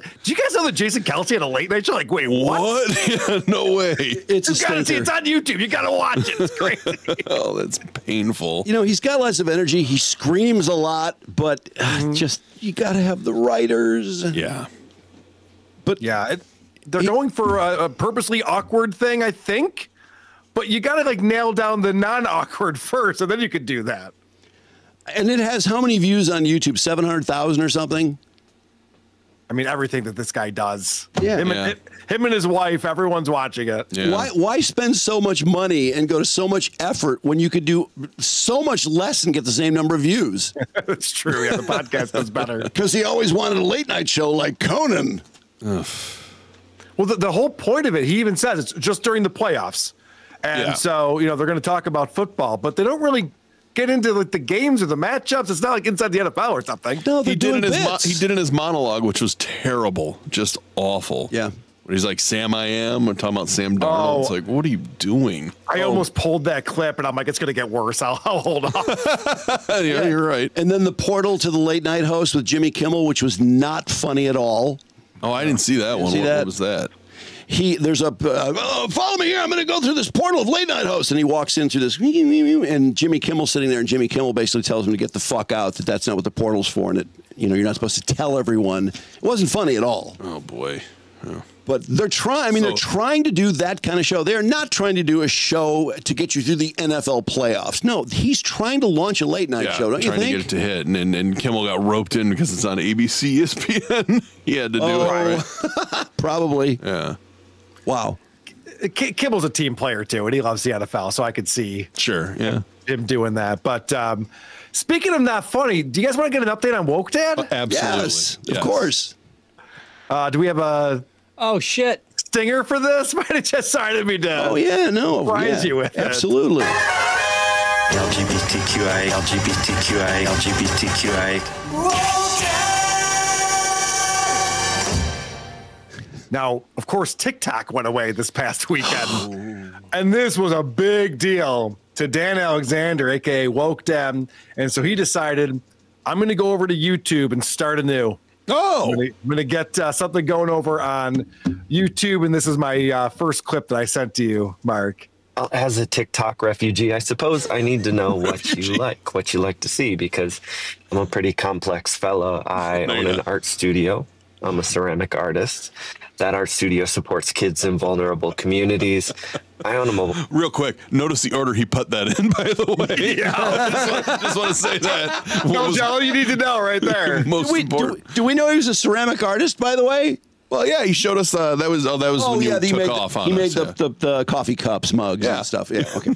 know that Jason Kelce had a late night show? Like, wait, what? Yeah, no way. It's you gotta see it's on YouTube. You gotta watch it. It's crazy. Oh, that's painful. You know, he's got lots of energy. He screams a lot, but just you got to have the writers. Yeah. But yeah, they're going for a purposely awkward thing, I think. But you got to like nail down the non-awkward first, and then you could do that. And it has how many views on YouTube? 700,000 or something? I mean, everything that this guy does. Yeah. Him and his wife, everyone's watching it. Yeah. Why spend so much money and go to so much effort when you could do so much less and get the same number of views? That's true. Yeah, the podcast does better. Because he always wanted a late night show like Conan. Ugh. Well, the whole point of it, he even says it's just during the playoffs. And so, you know, they're going to talk about football, but they don't really get into like the games or the matchups. It's not like inside the NFL or something. No, he did in his monologue, which was terrible, just awful. Yeah. When he's like, Sam I am, we're talking about Sam Darnold. It's like, what are you doing? I almost pulled that clip, and I'm like, it's going to get worse. I'll hold off. Yeah, you're right. And then the portal to the late night host with Jimmy Kimmel, which was not funny at all. Oh, I didn't see that one. What was that? There's a follow me here. I'm going to go through this portal of late night hosts, and he walks into this, and Jimmy Kimmel's sitting there, and Jimmy Kimmel basically tells him to get the fuck out. That's not what the portal's for, and you're not supposed to tell everyone. It wasn't funny at all. Oh boy. Oh. But they're trying. I mean, they're trying to do that kind of show. They're not trying to do a show to get you through the NFL playoffs. No, he's trying to launch a late night show. Don't you think? Trying to get it to hit, and Kimmel got roped in because it's on ABC, ESPN. He had to do it. Right? Probably. Yeah. Wow. Kimmel's a team player too, and he loves the NFL, so I could see him doing that. But speaking of not funny, do you guys want to get an update on Woke Dad? Absolutely. Yes, of course. Do we have a shit stinger for this? Sorry to be done. Oh yeah, no. Surprise you with absolutely. LGBTQI, LGBTQI, LGBTQI. Now, of course, TikTok went away this past weekend. And this was a big deal to Dan Alexander, a.k.a. Woke Dad. And so he decided, I'm going to go over to YouTube and start anew. Oh! I'm going to get something going over on YouTube. And this is my first clip that I sent to you, Mark. As a TikTok refugee, I suppose I need to know what you like to see, because I'm a pretty complex fella. I own an art studio. I'm a ceramic artist. That art studio supports kids in vulnerable communities. I own a mobile. Real quick, notice the order he put that in, by the way. Yeah. just want to say that. No, Joe, you need to know right there. Most important. Do we know he was a ceramic artist, by the way? Well, yeah, he showed us that was when you took off on us. He made the coffee cups, mugs, and stuff. Yeah, okay.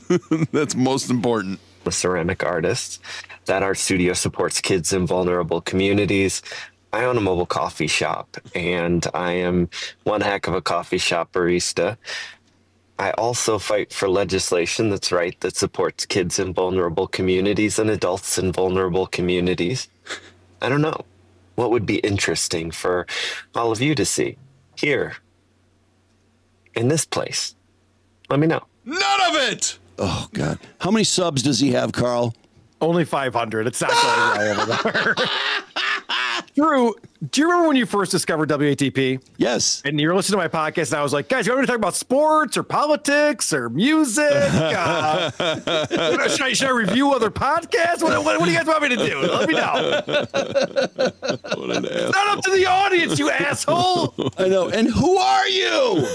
That's most important. I'm a ceramic artist. That art studio supports kids in vulnerable communities. I own a mobile coffee shop, and I am one heck of a coffee shop barista. I also fight for legislation that supports kids in vulnerable communities and adults in vulnerable communities. I don't know. What would be interesting for all of you to see here in this place? Let me know. None of it! Oh, God. How many subs does he have, Carl? Only 500. It's not going well over there. Drew, do you remember when you first discovered WATP? Yes. And you were listening to my podcast, and I was like, guys, you want me to talk about sports or politics or music? Should I review other podcasts? What do you guys want me to do? Let me know. What an ass. It's not up to the audience, you asshole. I know. And who are you?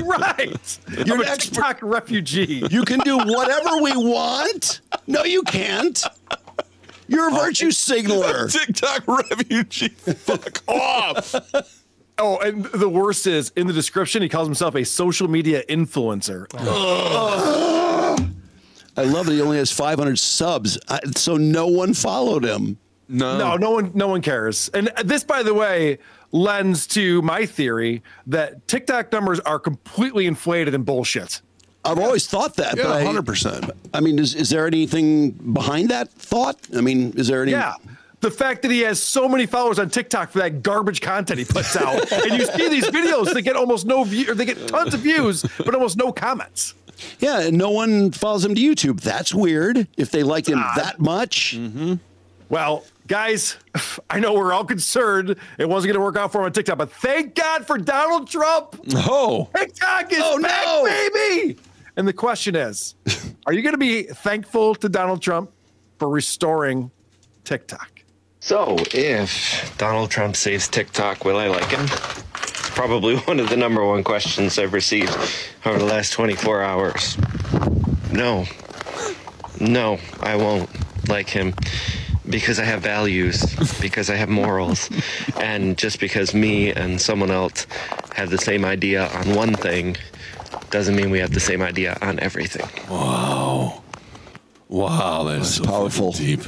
Right. You're I'm an a TikTok refugee. You can do whatever we want? No, you can't. You're a virtue signaler. TikTok refugee. Fuck off. Oh, and the worst is in the description, he calls himself a social media influencer. I love that he only has 500 subs, so no one followed him. No one cares. And this, by the way, lends to my theory that TikTok numbers are completely inflated and bullshit. I've always thought that, Yeah, but 100%. I mean, is there anything behind that thought? I mean, is there any? Yeah. The fact that he has so many followers on TikTok for that garbage content he puts out. And you see these videos that get almost no view, or they get tons of views, but almost no comments. Yeah, and no one follows him to YouTube. That's weird if they liked him that much. Mm-hmm. Well, guys, I know we're all concerned it wasn't going to work out for him on TikTok, but thank God for Donald Trump. Oh. TikTok is back, baby. And the question is, are you going to be thankful to Donald Trump for restoring TikTok? So, if Donald Trump saves TikTok, will I like him? It's probably one of the #1 questions I've received over the last 24 hours. No, I won't like him because I have values, because I have morals, and just because me and someone else have the same idea on one thing doesn't mean we have the same idea on everything. Wow, that's so powerful. Deep.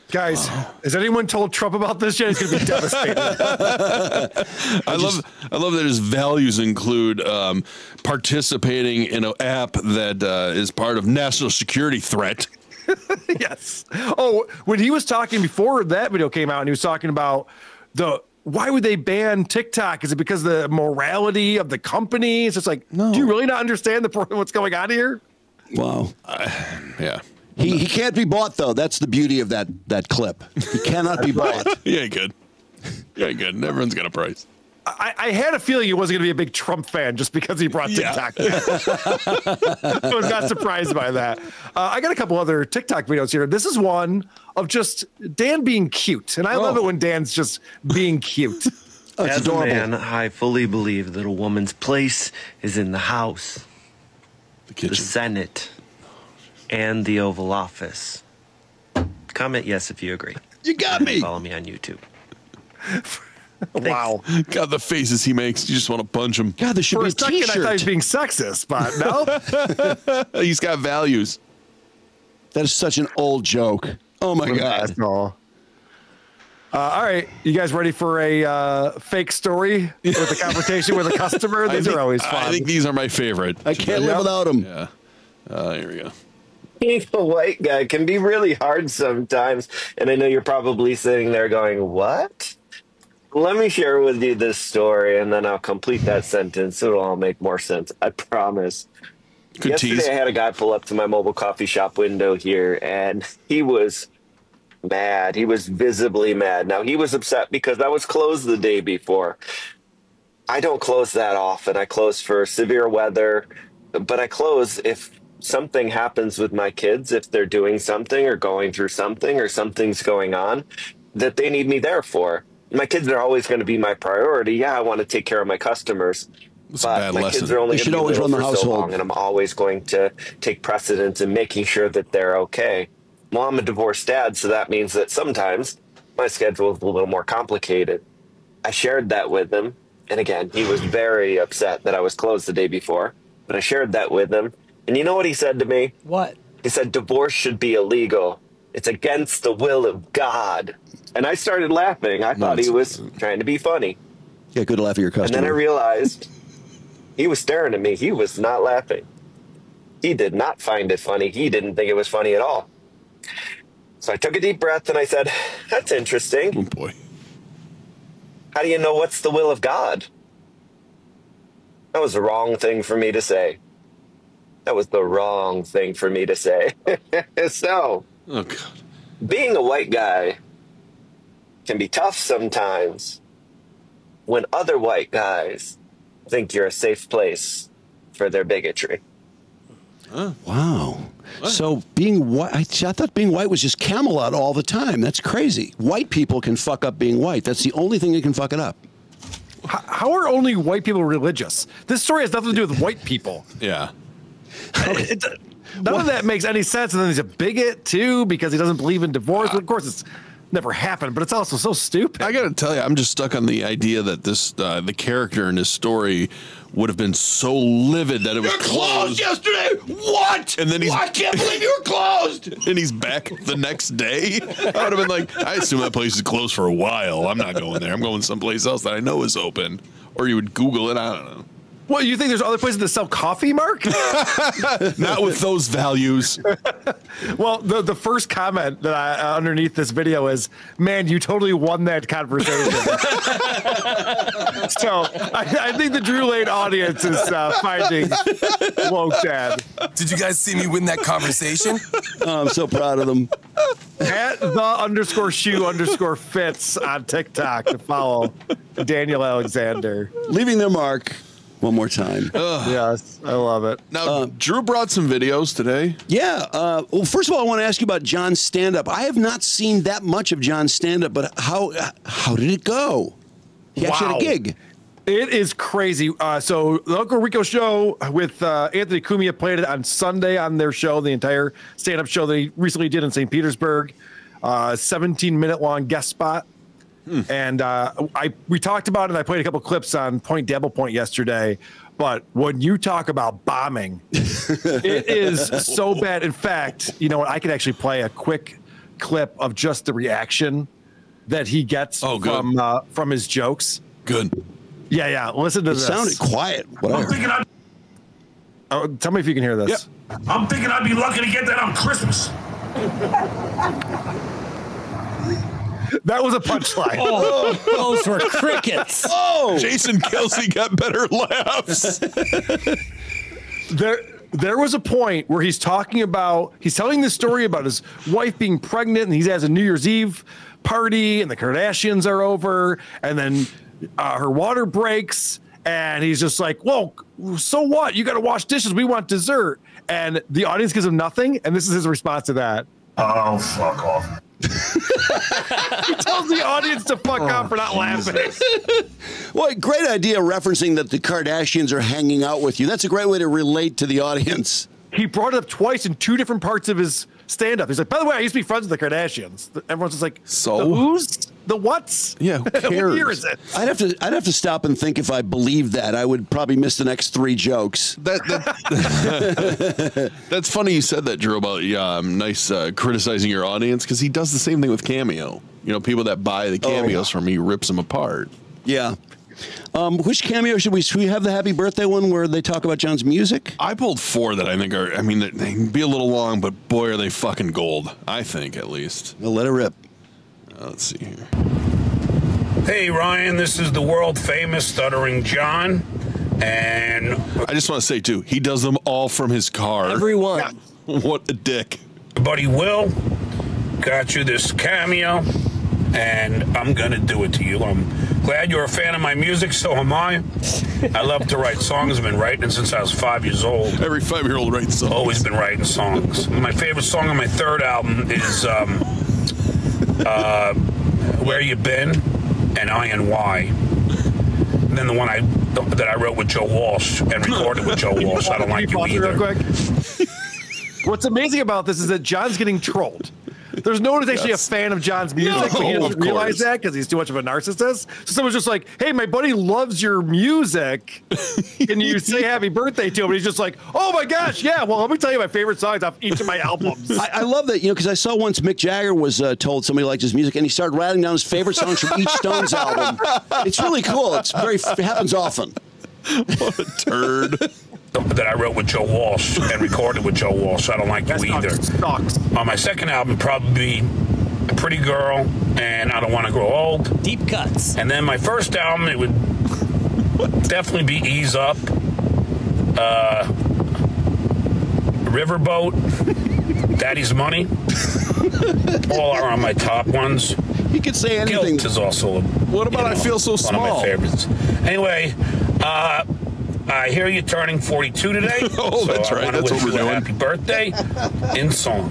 Guys, has anyone told Trump about this yet? He's going to be devastated. I love that his values include participating in an app that is part of national security threat. Yes. Oh, when he was talking before that video came out, and he was talking about why would they ban TikTok? Is it because of the morality of the company? It's just like, do you really not understand what's going on here? Wow. Yeah. He can't be bought, though. That's the beauty of that clip. He cannot be bought. He ain't good. Everyone's got a price. I had a feeling he wasn't going to be a big Trump fan just because he brought TikTok. I was not surprised by that. I got a couple other TikTok videos here. This is one of just Dan being cute. And I love it when Dan's just being cute. As a man, I fully believe that a woman's place is in the house, the Senate, and the Oval Office. Comment yes if you agree. You got me. Follow me on YouTube. Wow. God, the faces he makes. You just want to punch him. God, there should be a second, I thought he was being sexist, but no. He's got values. That is such an old joke. Oh, my God. All right. You guys ready for a fake story with a conversation with a customer? These are always fun. I think these are my favorite. I can't live without them. Yeah. Here we go. Being a white guy can be really hard sometimes, and I know you're probably sitting there going, what? Let me share with you this story, and then I'll complete that sentence so it'll all make more sense. I promise. Yesterday, I had a guy pull up to my mobile coffee shop window here, and he was mad. He was visibly mad. Now, he was upset because I was closed the day before. I don't close that often. I close for severe weather, but I close if something happens with my kids, if they're doing something or going through something or something's going on that they need me there for. My kids are always going to be my priority. Yeah, I want to take care of my customers, but my kids are only going to be little for so long, and I'm always going to take precedence in making sure that they're okay. Well, I'm a divorced dad, so that means that sometimes my schedule is a little more complicated. I shared that with him, and again, he was very upset that I was closed the day before, but I shared that with him. And you know what he said to me? What? He said, divorce should be illegal. It's against the will of God. And I started laughing. I thought he was trying to be funny. Yeah, good to laugh at your customer. And then I realized he was staring at me. He was not laughing. He did not find it funny. He didn't think it was funny at all. So I took a deep breath and I said, that's interesting. Oh, boy. How do you know what's the will of God? That was the wrong thing for me to say. That was the wrong thing for me to say. So, oh, God. Being a white guy can be tough sometimes when other white guys think you're a safe place for their bigotry. Huh? Wow. What? So being white, I thought being white was just Camelot all the time. That's crazy. White people can fuck up being white. That's the only thing that can fuck it up. How are only white people religious? This story has nothing to do with white people. Yeah. None of that makes any sense. And then he's a bigot, too, because he doesn't believe in divorce. Of course, it's never happened, but it's also so stupid. I got to tell you, I'm just stuck on the idea that this the character in his story would have been so livid that it was closed yesterday. What? And then he's, I can't believe you were closed. And he's back the next day. I would have been like, I assume that place is closed for a while. I'm not going there. I'm going someplace else that I know is open. Or you would Google it. I don't know. What, you think there's other places that sell coffee, Mark? Not with those values. Well, the first comment that I underneath this video is, man, you totally won that conversation. So I think the Drew Lane audience is finding woke dad. Did you guys see me win that conversation? Oh, I'm so proud of them. At _shoe_fits on TikTok to follow Daniel Alexander. Leaving their mark. One more time. Yes, I love it. Now, Drew brought some videos today. Yeah. Well, first of all, I want to ask you about John's stand-up. I have not seen that much of John's stand-up, but how did it go? He actually had a gig. It is crazy. So the Uncle Rico show with Anthony Cumia played it on Sunday on their show, the entire stand-up show that he recently did in St. Petersburg. 17-minute long guest spot. And we talked about it, and I played a couple clips on Point Double Point yesterday. But when you talk about bombing, it is so bad. In fact, you know what? I could actually play a quick clip of just the reaction that he gets from his jokes. Good. Yeah. Listen to this. It sounded quiet. Tell me if you can hear this. Yep. I'm thinking I'd be lucky to get that on Christmas. That was a punchline. Oh, those were crickets. Oh, Jason Kelce got better laughs. There was a point where he's telling this story about his wife being pregnant, and he has a New Year's Eve party, and the Kardashians are over, and then her water breaks, and he's just like, well, so what? You got to wash dishes. We want dessert. And the audience gives him nothing, and this is his response to that. Oh, fuck off. He tells the audience to fuck off for not laughing. Well, great idea referencing that the Kardashians are hanging out with you. That's a great way to relate to the audience. He brought it up twice in two different parts of his stand-up. He's like, by the way, I used to be friends with the Kardashians. Everyone's just like, so? The who's? The what's? Yeah, who cares? What year is it? I'd have to stop and think if I believed that. I would probably miss the next 3 jokes. That's funny you said that, Drew, about criticizing your audience, because he does the same thing with Cameo. You know, people that buy the Cameos from me, he rips them apart. Yeah. Which Cameo should we have the happy birthday one where they talk about John's music? I pulled 4 that I think are, I mean, they can be a little long, but boy, are they fucking gold. I think, at least. Well, let it rip. Let's see here. Hey, Ryan, this is the world famous Stuttering John. And I just want to say, too, he does them all from his car. Everyone. Yeah. What a dick. Buddy Will got you this Cameo, and I'm going to do it to you. I'm glad you're a fan of my music, so am I. I love to write songs. I've been writing since I was 5 years old. Every 5-year-old writes songs. Always been writing songs. My favorite song on my 3rd album is Where You Been and I and Why. And then the one that I wrote with Joe Walsh and recorded with Joe Walsh. I don't like you either. Real quick? What's amazing about this is that John's getting trolled. There's no one who's actually a fan of John's music, but he doesn't realize that because he's too much of a narcissist. So someone's just like, hey, my buddy loves your music. Can you say happy birthday to him? And he's just like, oh my gosh, yeah, well, let me tell you my favorite songs off each of my albums. I love that, because I saw once Mick Jagger was told somebody liked his music, and he started writing down his favorite songs from each Stones album. It's really cool. It happens often. What a turd. That I wrote with Joe Walsh and recorded with Joe Walsh. I don't like you either. On my 2nd album, probably be A Pretty Girl and I Don't Want to Grow Old. Deep cuts. And then my 1st album, it would definitely be Ease Up, Riverboat, Daddy's Money. All are on my top ones. You could say anything. Guilt is also what about I Feel So Small? One of my favorites. Anyway, I hear you're turning 42 today. Oh, so that's right. That's what we're doing. Happy birthday in song.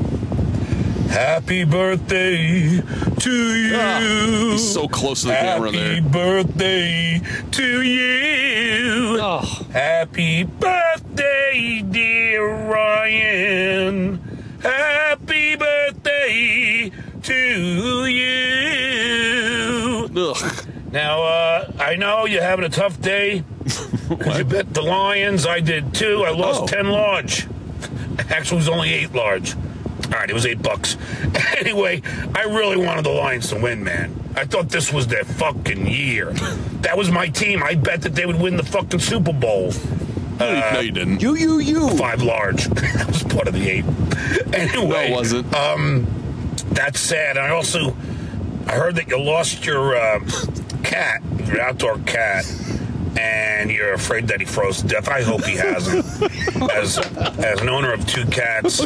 Happy birthday to you. He's so close to the camera there. Happy birthday to you. Oh. Happy birthday, dear Ryan. Happy birthday to you. Now, I know you're having a tough day because you bet the Lions. I did too. I lost 10 large. Actually, it was only 8 large. All right, it was $8. Anyway, I really wanted the Lions to win, man. I thought this was their fucking year. That was my team. I bet that they would win the fucking Super Bowl. No, you didn't. You. 5 large. That was part of the 8. Anyway, no, it wasn't. That's sad. I heard that you lost your cat, your outdoor cat, and you're afraid that he froze to death. I hope he hasn't. As an owner of 2 cats,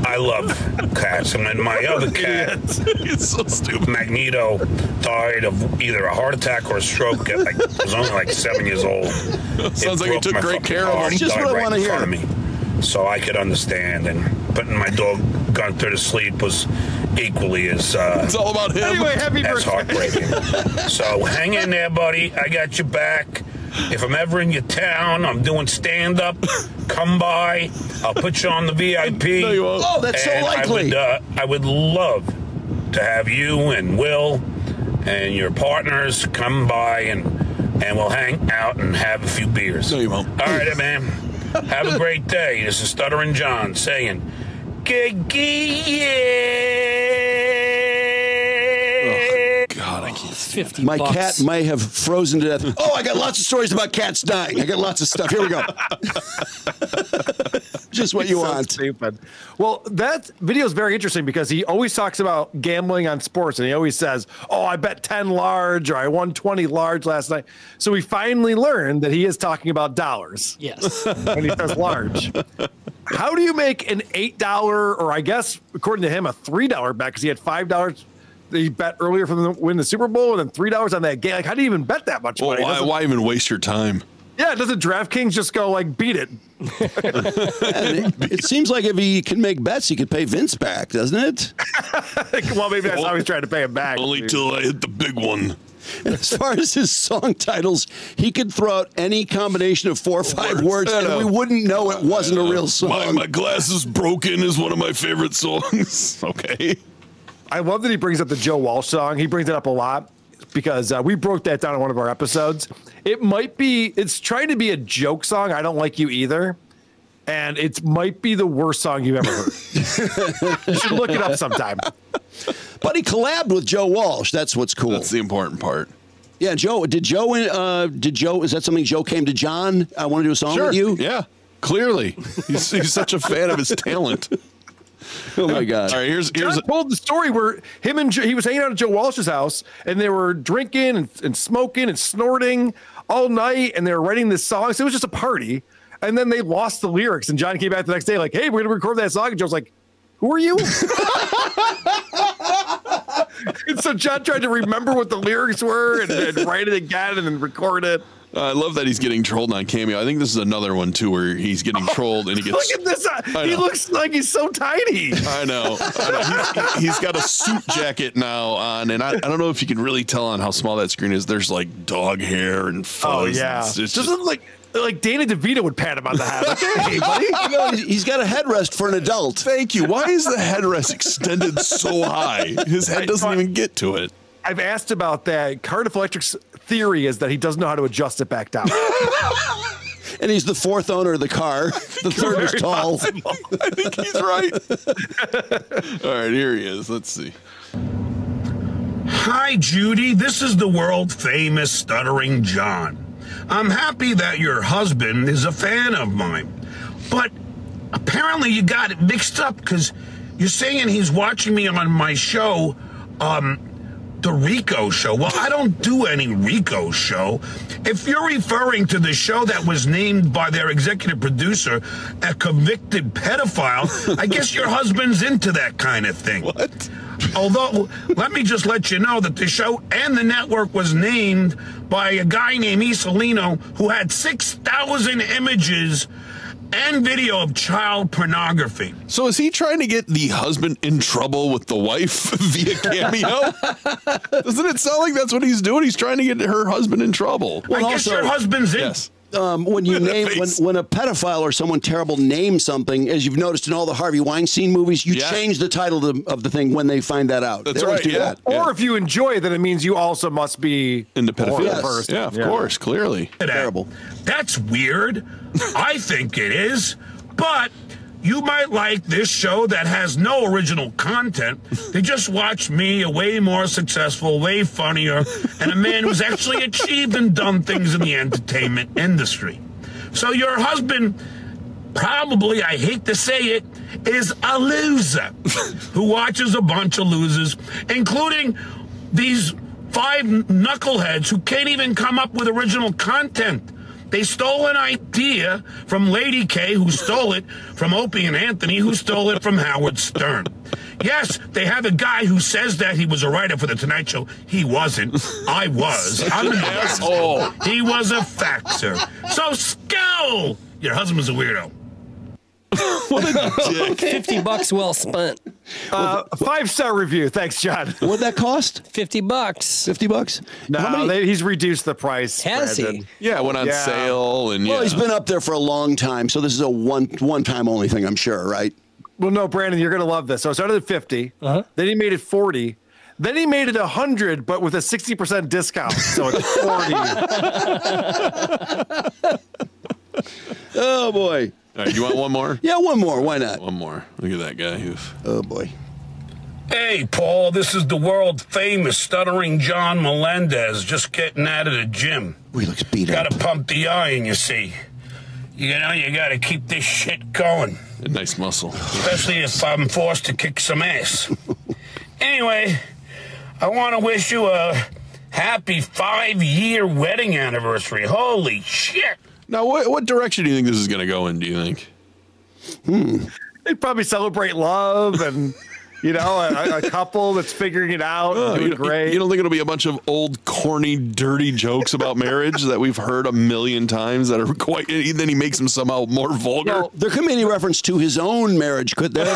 I love cats. And then my other cat, it's so stupid. Magneto, died of either a heart attack or a stroke. Was only like 7 years old. Sounds like you took great care of him. Just what I want to hear. Me. So I could understand, and putting my dog Gunther to sleep was equally as it's all about him. Anyway, happy as birthday. Heartbreaking. So hang in there, buddy. I got your back. If I'm ever in your town, I'm doing stand-up. Come by. I'll put you on the VIP. No, you won't. Oh, that's so likely. I would love to have you and Will and your partners come by, and we'll hang out and have a few beers. No, you won't. All right, man. Have a great day. This is Stuttering John saying, God, I can't. $50. My cat may have frozen to death. Oh, I got lots of stories about cats dying. I got lots of stuff. Here we go. Just what you want. Stupid. Well, that video is very interesting because he always talks about gambling on sports, and he always says, "Oh, I bet 10 large, or I won 20 large last night." So we finally learned that he is talking about dollars. Yes. When he says large. How do you make an $8, or I guess according to him, a $3 bet, because he had $5 that he bet earlier for them to win the Super Bowl, and then $3 on that game? Like, how do you even bet that much money? Why even waste your time? Yeah, doesn't DraftKings just go like beat it? It seems like if he can make bets, he could pay Vince back, doesn't it? Well, maybe that's how he's trying to pay him back. Only till I hit the big one. And as far as his song titles, he could throw out any combination of 4 or 5 words, and we wouldn't know it wasn't a real song. My glass is broken is one of my favorite songs. Okay. I love that he brings up the Joe Walsh song. He brings it up a lot because we broke that down in one of our episodes. It's trying to be a joke song. I Don't Like You Either. And it might be the worst song you've ever heard. You should look it up sometime. But he collabed with Joe Walsh. That's what's cool. That's the important part. Yeah, Joe. Is that something Joe came to John? I want to do a song with you. Yeah, clearly. He's such a fan of his talent. Oh my God! All right, here's told the story where he was hanging out at Joe Walsh's house, and they were drinking and smoking and snorting all night, and they were writing this song. So it was just a party, and then they lost the lyrics. And John came back the next day like, "Hey, we're gonna record that song." And Joe's like, "Who are you?" And so John tried to remember what the lyrics were and write it again and then record it. I love that he's getting trolled on Cameo. I think this is another one too where he's getting trolled and he gets. Look at this! He looks like he's so tiny. I know. He's got a suit jacket now on, and I don't know if you can really tell on how small that screen is. There's like dog hair and fuzz. Oh yeah, it's just doesn't like Danny DeVito would pat him on the head. Like, hey, buddy. No, he's got a headrest for an adult. Thank you. Why is the headrest extended so high? His head doesn't even get to it. I've asked about that. Cardiff Electric's theory is that he doesn't know how to adjust it back down. And he's the 4th owner of the car. The 3rd is tall. I think he's right. All right, here he is. Let's see. Hi, Judy. This is the world-famous Stuttering John. I'm happy that your husband is a fan of mine. But apparently you got it mixed up because you're saying he's watching me on my show, the Rico Show. Well, I don't do any Rico Show. If you're referring to the show that was named by their executive producer a convicted pedophile, I guess your husband's into that kind of thing. What? Although, let me just let you know that the show and the network was named by a guy named Isolino who had 6,000 images and video of child pornography. So is he trying to get the husband in trouble with the wife via Cameo? Doesn't it sound like that's what he's doing? He's trying to get her husband in trouble. Well, I guess your husband's in. Yes. when you name when a pedophile or someone terrible names something, as you've noticed in all the Harvey Weinstein movies, you change the title of the thing when they find that out. That's right. Yeah. Or if you enjoy it, then it means you also must be into pedophilia. First. Yeah, of course, clearly. Terrible. That's weird. I think it is, but you might like this show that has no original content. They just watch me, a way more successful, way funnier, and a man who's actually achieved and done things in the entertainment industry. So your husband, probably, I hate to say it, is a loser who watches a bunch of losers, including these 5 knuckleheads who can't even come up with original content. They stole an idea from Lady K, who stole it from Opie and Anthony, who stole it from Howard Stern. Yes, they have a guy who says that he was a writer for The Tonight Show. He wasn't. I was. I'm an asshole. He was a faxer. So, Skull! Your husband's a weirdo. What a dick. $50 well spent. 5-star review. Thanks, John. What'd that cost? $50. $50? No, he's reduced the price. Has Brandon. he? Yeah, it went on sale. And well, he's been up there for a long time, so this is a one-time only thing, I'm sure, right? Well, no, Brandon, you're going to love this. So it started at 50. Then he made it 40. Then he made it 100, but with a 60% discount. So it's 40. Oh, boy. All right, you want one more? Yeah, one more. Why not? One more. Look at that guy. Oh, boy. Hey, Paul, this is the world-famous Stuttering John Melendez, just getting out of the gym. Oh, he looks beat up. Gotta pump the iron, you see. You know, you gotta keep this shit going. A nice muscle. Especially if I'm forced to kick some ass. Anyway, I want to wish you a happy 5-year wedding anniversary. Holy shit. Now, what direction do you think this is going to go in, do you think? They'd probably celebrate love and, you know, a couple that's figuring it out. Doing great. You don't think it'll be a bunch of old, corny, dirty jokes about marriage that we've heard a million times that are quite, then he makes them somehow more vulgar? Well, there could be any reference to his own marriage, could there?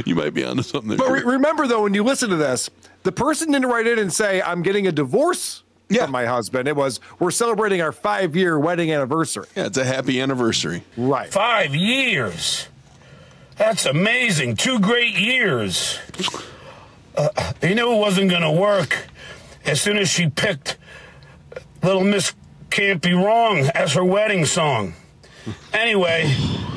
You might be onto something there. But remember, though, when you listen to this, the person didn't write in and say, I'm getting a divorce from my husband. It was, we're celebrating our 5-year wedding anniversary. Yeah, it's a happy anniversary. Right. 5 years. That's amazing. 2 great years. They knew it wasn't going to work as soon as she picked Little Miss Can't Be Wrong as her wedding song. Anyway,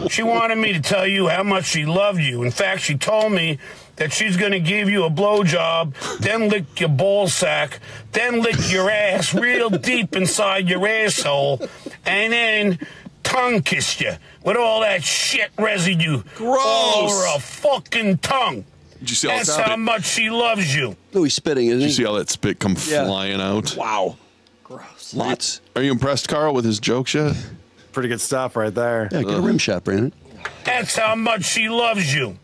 she wanted me to tell you how much she loved you. In fact, she told me that she's going to give you a blowjob, then lick your ball sack, then lick your ass real deep inside your asshole, and then tongue kiss you with all that shit residue all over a fucking tongue. Did you see all That's that how much she loves you. Oh, he's spitting, isn't he? Did you see all that spit come flying out? Wow. Gross. Lots. Are you impressed, Carl, with his jokes yet? Pretty good stuff right there. Yeah, get a rim shot, Brandon. That's how much she loves you.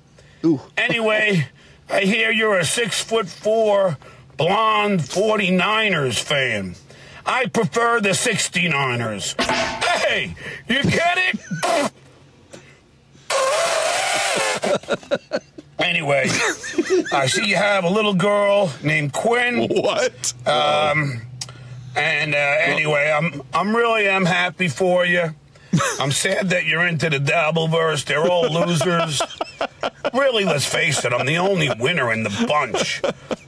Ooh. Anyway, I hear you're a 6'4" blonde 49ers fan. I prefer the 69ers. Hey, you get it? Anyway, I see you have a little girl named Quinn. What? Anyway, I'm really happy for you. I'm sad that you're into the Dabbleverse. They're all losers. Really, let's face it, I'm the only winner in the bunch.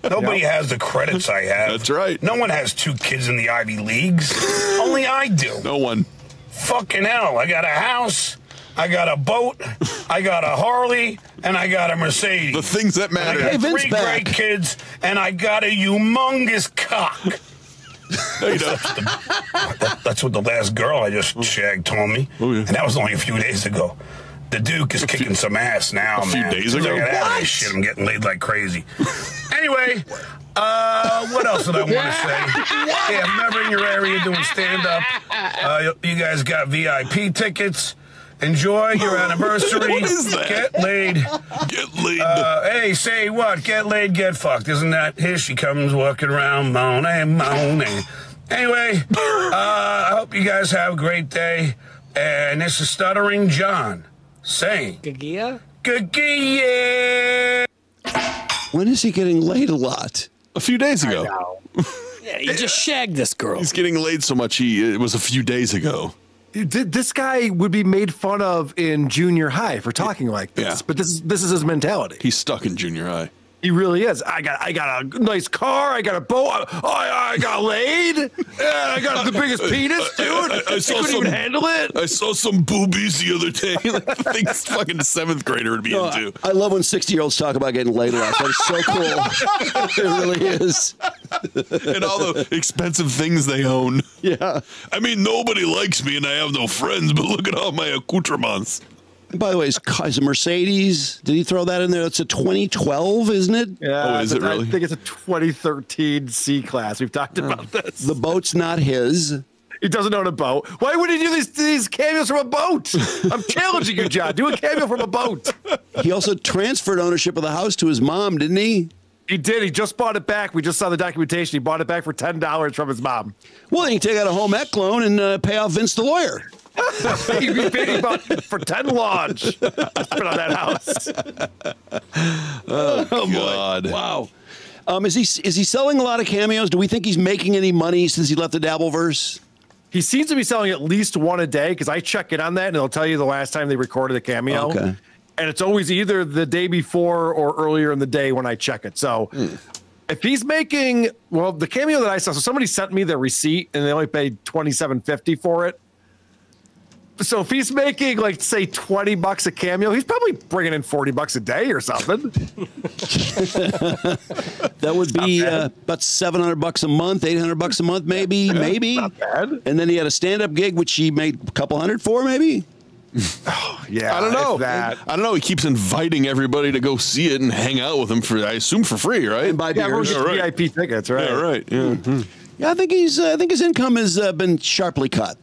Nobody has the credits I have. That's right. No one has 2 kids in the Ivy Leagues. Only I do. No one. Fucking hell. I got a house, I got a boat, I got a Harley, and I got a Mercedes. The things that matter. And I got 3 great kids, and I got a humongous cock. That's what the last girl I just shagged told me. Oh, yeah. And that was only a few days ago. The Duke is kicking some ass now, man. A few days ago? What? Shit, I'm getting laid like crazy. Anyway, what else did I want to say? Yeah, if I'm ever in your area doing stand-up, you guys got VIP tickets. Enjoy your anniversary. What is that? Get laid. Get laid. Hey, say what? Get laid, get fucked. Isn't that? Here she comes walking around, moaning. Anyway, I hope you guys have a great day. And this is Stuttering John saying, Gagia? Gagia! When is he getting laid a lot? A few days ago. Yeah, he just shagged this girl. He's getting laid so much. It was a few days ago. This guy would be made fun of in junior high for talking like this, but this is his mentality. He's stuck in junior high. He really is. I got a nice car. I got a boat. I got laid. I got the biggest penis, dude. I couldn't even handle it. I saw some boobies the other day. I think it's fucking 7th grader would be into. I love when 60-year-olds talk about getting laid a lot. That is so cool. It really is. And all the expensive things they own. Yeah. I mean, nobody likes me and I have no friends, but look at all my accoutrements. And by the way, is a Mercedes? Did he throw that in there? It's a 2012, isn't it? Yeah. Oh, is it really? I think it's a 2013 C-Class. We've talked about this. The boat's not his. He doesn't own a boat. Why would he do these cameos from a boat? I'm challenging you, John. Do a cameo from a boat. He also transferred ownership of the house to his mom, didn't he? He did. He just bought it back. We just saw the documentation. He bought it back for $10 from his mom. Well, then you take out a home ec loan and pay off Vince the lawyer. he bought for 10 lodge. Just put on that house. Oh God! Wow. Is he selling a lot of cameos? Do we think he's making any money since he left the Dabbleverse? He seems to be selling at least one a day because I check in on that and it'll tell you the last time they recorded a cameo. Okay. And it's always either the day before or earlier in the day when I check it. So if he's making, well, the cameo that I saw, so somebody sent me the receipt and they only paid $27.50 for it. So if he's making, like, say, $20 a cameo, he's probably bringing in $40 a day or something. That would be about $700 a month, $800 a month, maybe. Not bad. And then he had a stand-up gig, which he made a couple hundred for, maybe. Oh, yeah, I don't know. That. I don't know. He keeps inviting everybody to go see it and hang out with him for, I assume, for free, right? And buy beers. VIP tickets, right? Yeah, right. Yeah. Yeah, I think his income has been sharply cut.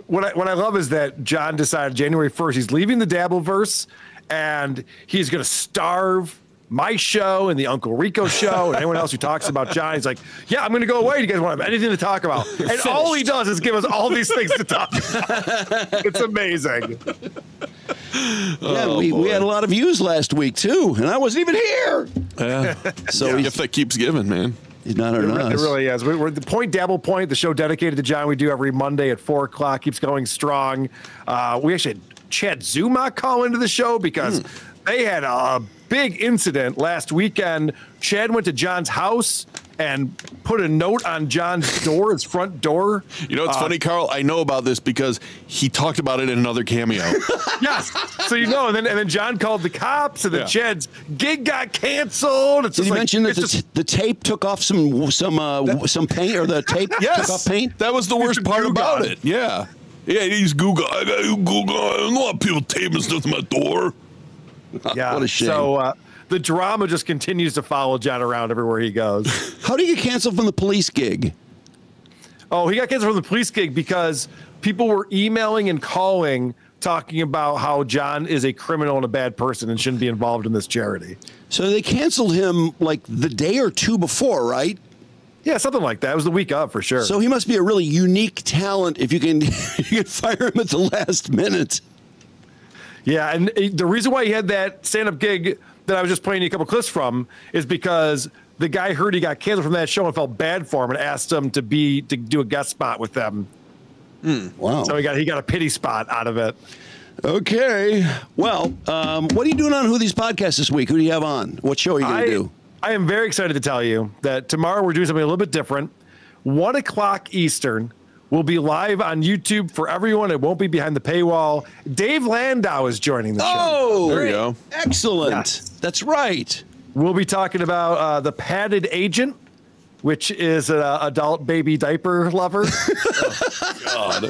What I love is that John decided January 1st he's leaving the Dabbleverse and he's going to starve my show and the Uncle Rico show and anyone else who talks about John. He's like, yeah, I'm going to go away. You guys want to have anything to talk about? And all he does is give us all these things to talk about. It's amazing. Yeah, we had a lot of views last week, too, and I wasn't even here. Yeah. So if that keeps giving, man. He's not on us. It really is. We're the Point Dabble Point, the show dedicated to John. We do every Monday at 4 o'clock. Keeps going strong. We actually had Chad Zuma call into the show because they had a big incident last weekend. Chad went to John's house and put a note on John's door, his front door. You know, it's funny, Carl. I know about this because he talked about it in another cameo. Yes. So you know, and then John called the cops, and then Chad's gig got canceled. It's Did you like, mention that the tape took off some paint, or the tape took off paint? That was the worst part about it. Yeah. Yeah, he's Google. I got Google. I don't want people taping stuff to my door. Yeah. What a shame. So the drama just continues to follow John around everywhere he goes. How did he get canceled from the police gig? Oh, he got canceled from the police gig because people were emailing and calling talking about how John is a criminal and a bad person and shouldn't be involved in this charity. So they canceled him like the day or two before, right? Yeah, something like that. It was the week of, for sure. So he must be a really unique talent if you can, you can fire him at the last minute. Yeah, and the reason why he had that stand-up gig that I was just playing you a couple clips from is because the guy heard he got canceled from that show and felt bad for him and asked him to do a guest spot with them. Wow. So he got a pity spot out of it. Okay. Well, what are you doing on Who These Podcasts this week? Who do you have on? What show are you going to do? I am very excited to tell you that tomorrow we're doing something a little bit different. 1 o'clock Eastern. We'll be live on YouTube for everyone. It won't be behind the paywall. Dave Landau is joining the show. Oh, there you go. Excellent. Yes. That's right. We'll be talking about The Padded Agent, which is an adult baby diaper lover. God.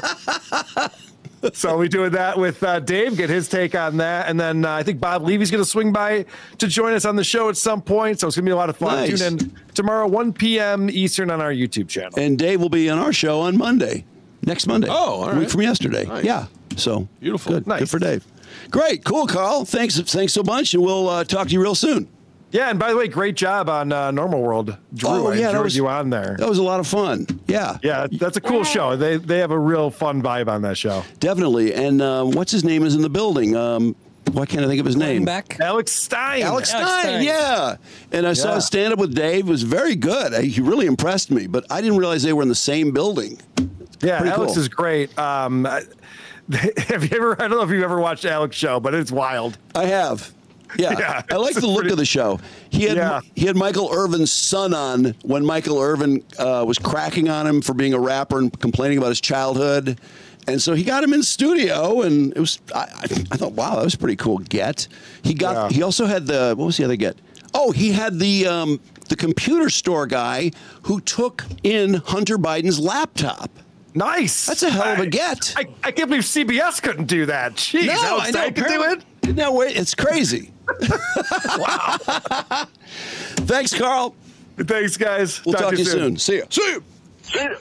So we're doing that with Dave, get his take on that. And then I think Bob Levy's going to swing by to join us on the show at some point. So it's going to be a lot of fun. Nice. Tune in tomorrow, 1 p.m. Eastern on our YouTube channel. And Dave will be on our show on Monday, next Monday. Oh, all right. A week from yesterday. Nice. Yeah. So beautiful. Good. Nice. Good for Dave. Great. Cool, Carl. Thanks so much. And we'll talk to you real soon. Yeah, and by the way, great job on Normal World, Drew. Oh, yeah, I enjoyed you on there. That was a lot of fun. Yeah. Yeah, that's a cool show. They have a real fun vibe on that show. Definitely. And what's his name is in the building? Why can't I think of his name? Alex Stein. Alex Stein, yeah. And I saw a stand-up with Dave. It was very good. He really impressed me, but I didn't realize they were in the same building. Yeah, Pretty Alex cool. is great. Have you ever? I don't know if you've ever watched Alex's show, but it's wild. I have. Yeah, I like the look of the show. He had Michael Irvin's son on when Michael Irvin was cracking on him for being a rapper and complaining about his childhood. And so he got him in studio, and it was. I thought, wow, that was a pretty cool get. He also had what was the other get? Oh, he had the computer store guy who took in Hunter Biden's laptop. Nice. That's a hell of a get. I can't believe CBS couldn't do that. Jeez, no, Alex Stein could do it. No, wait, it's crazy. Wow. Thanks, Carl. Thanks, guys. We'll talk to you soon. See ya. See you.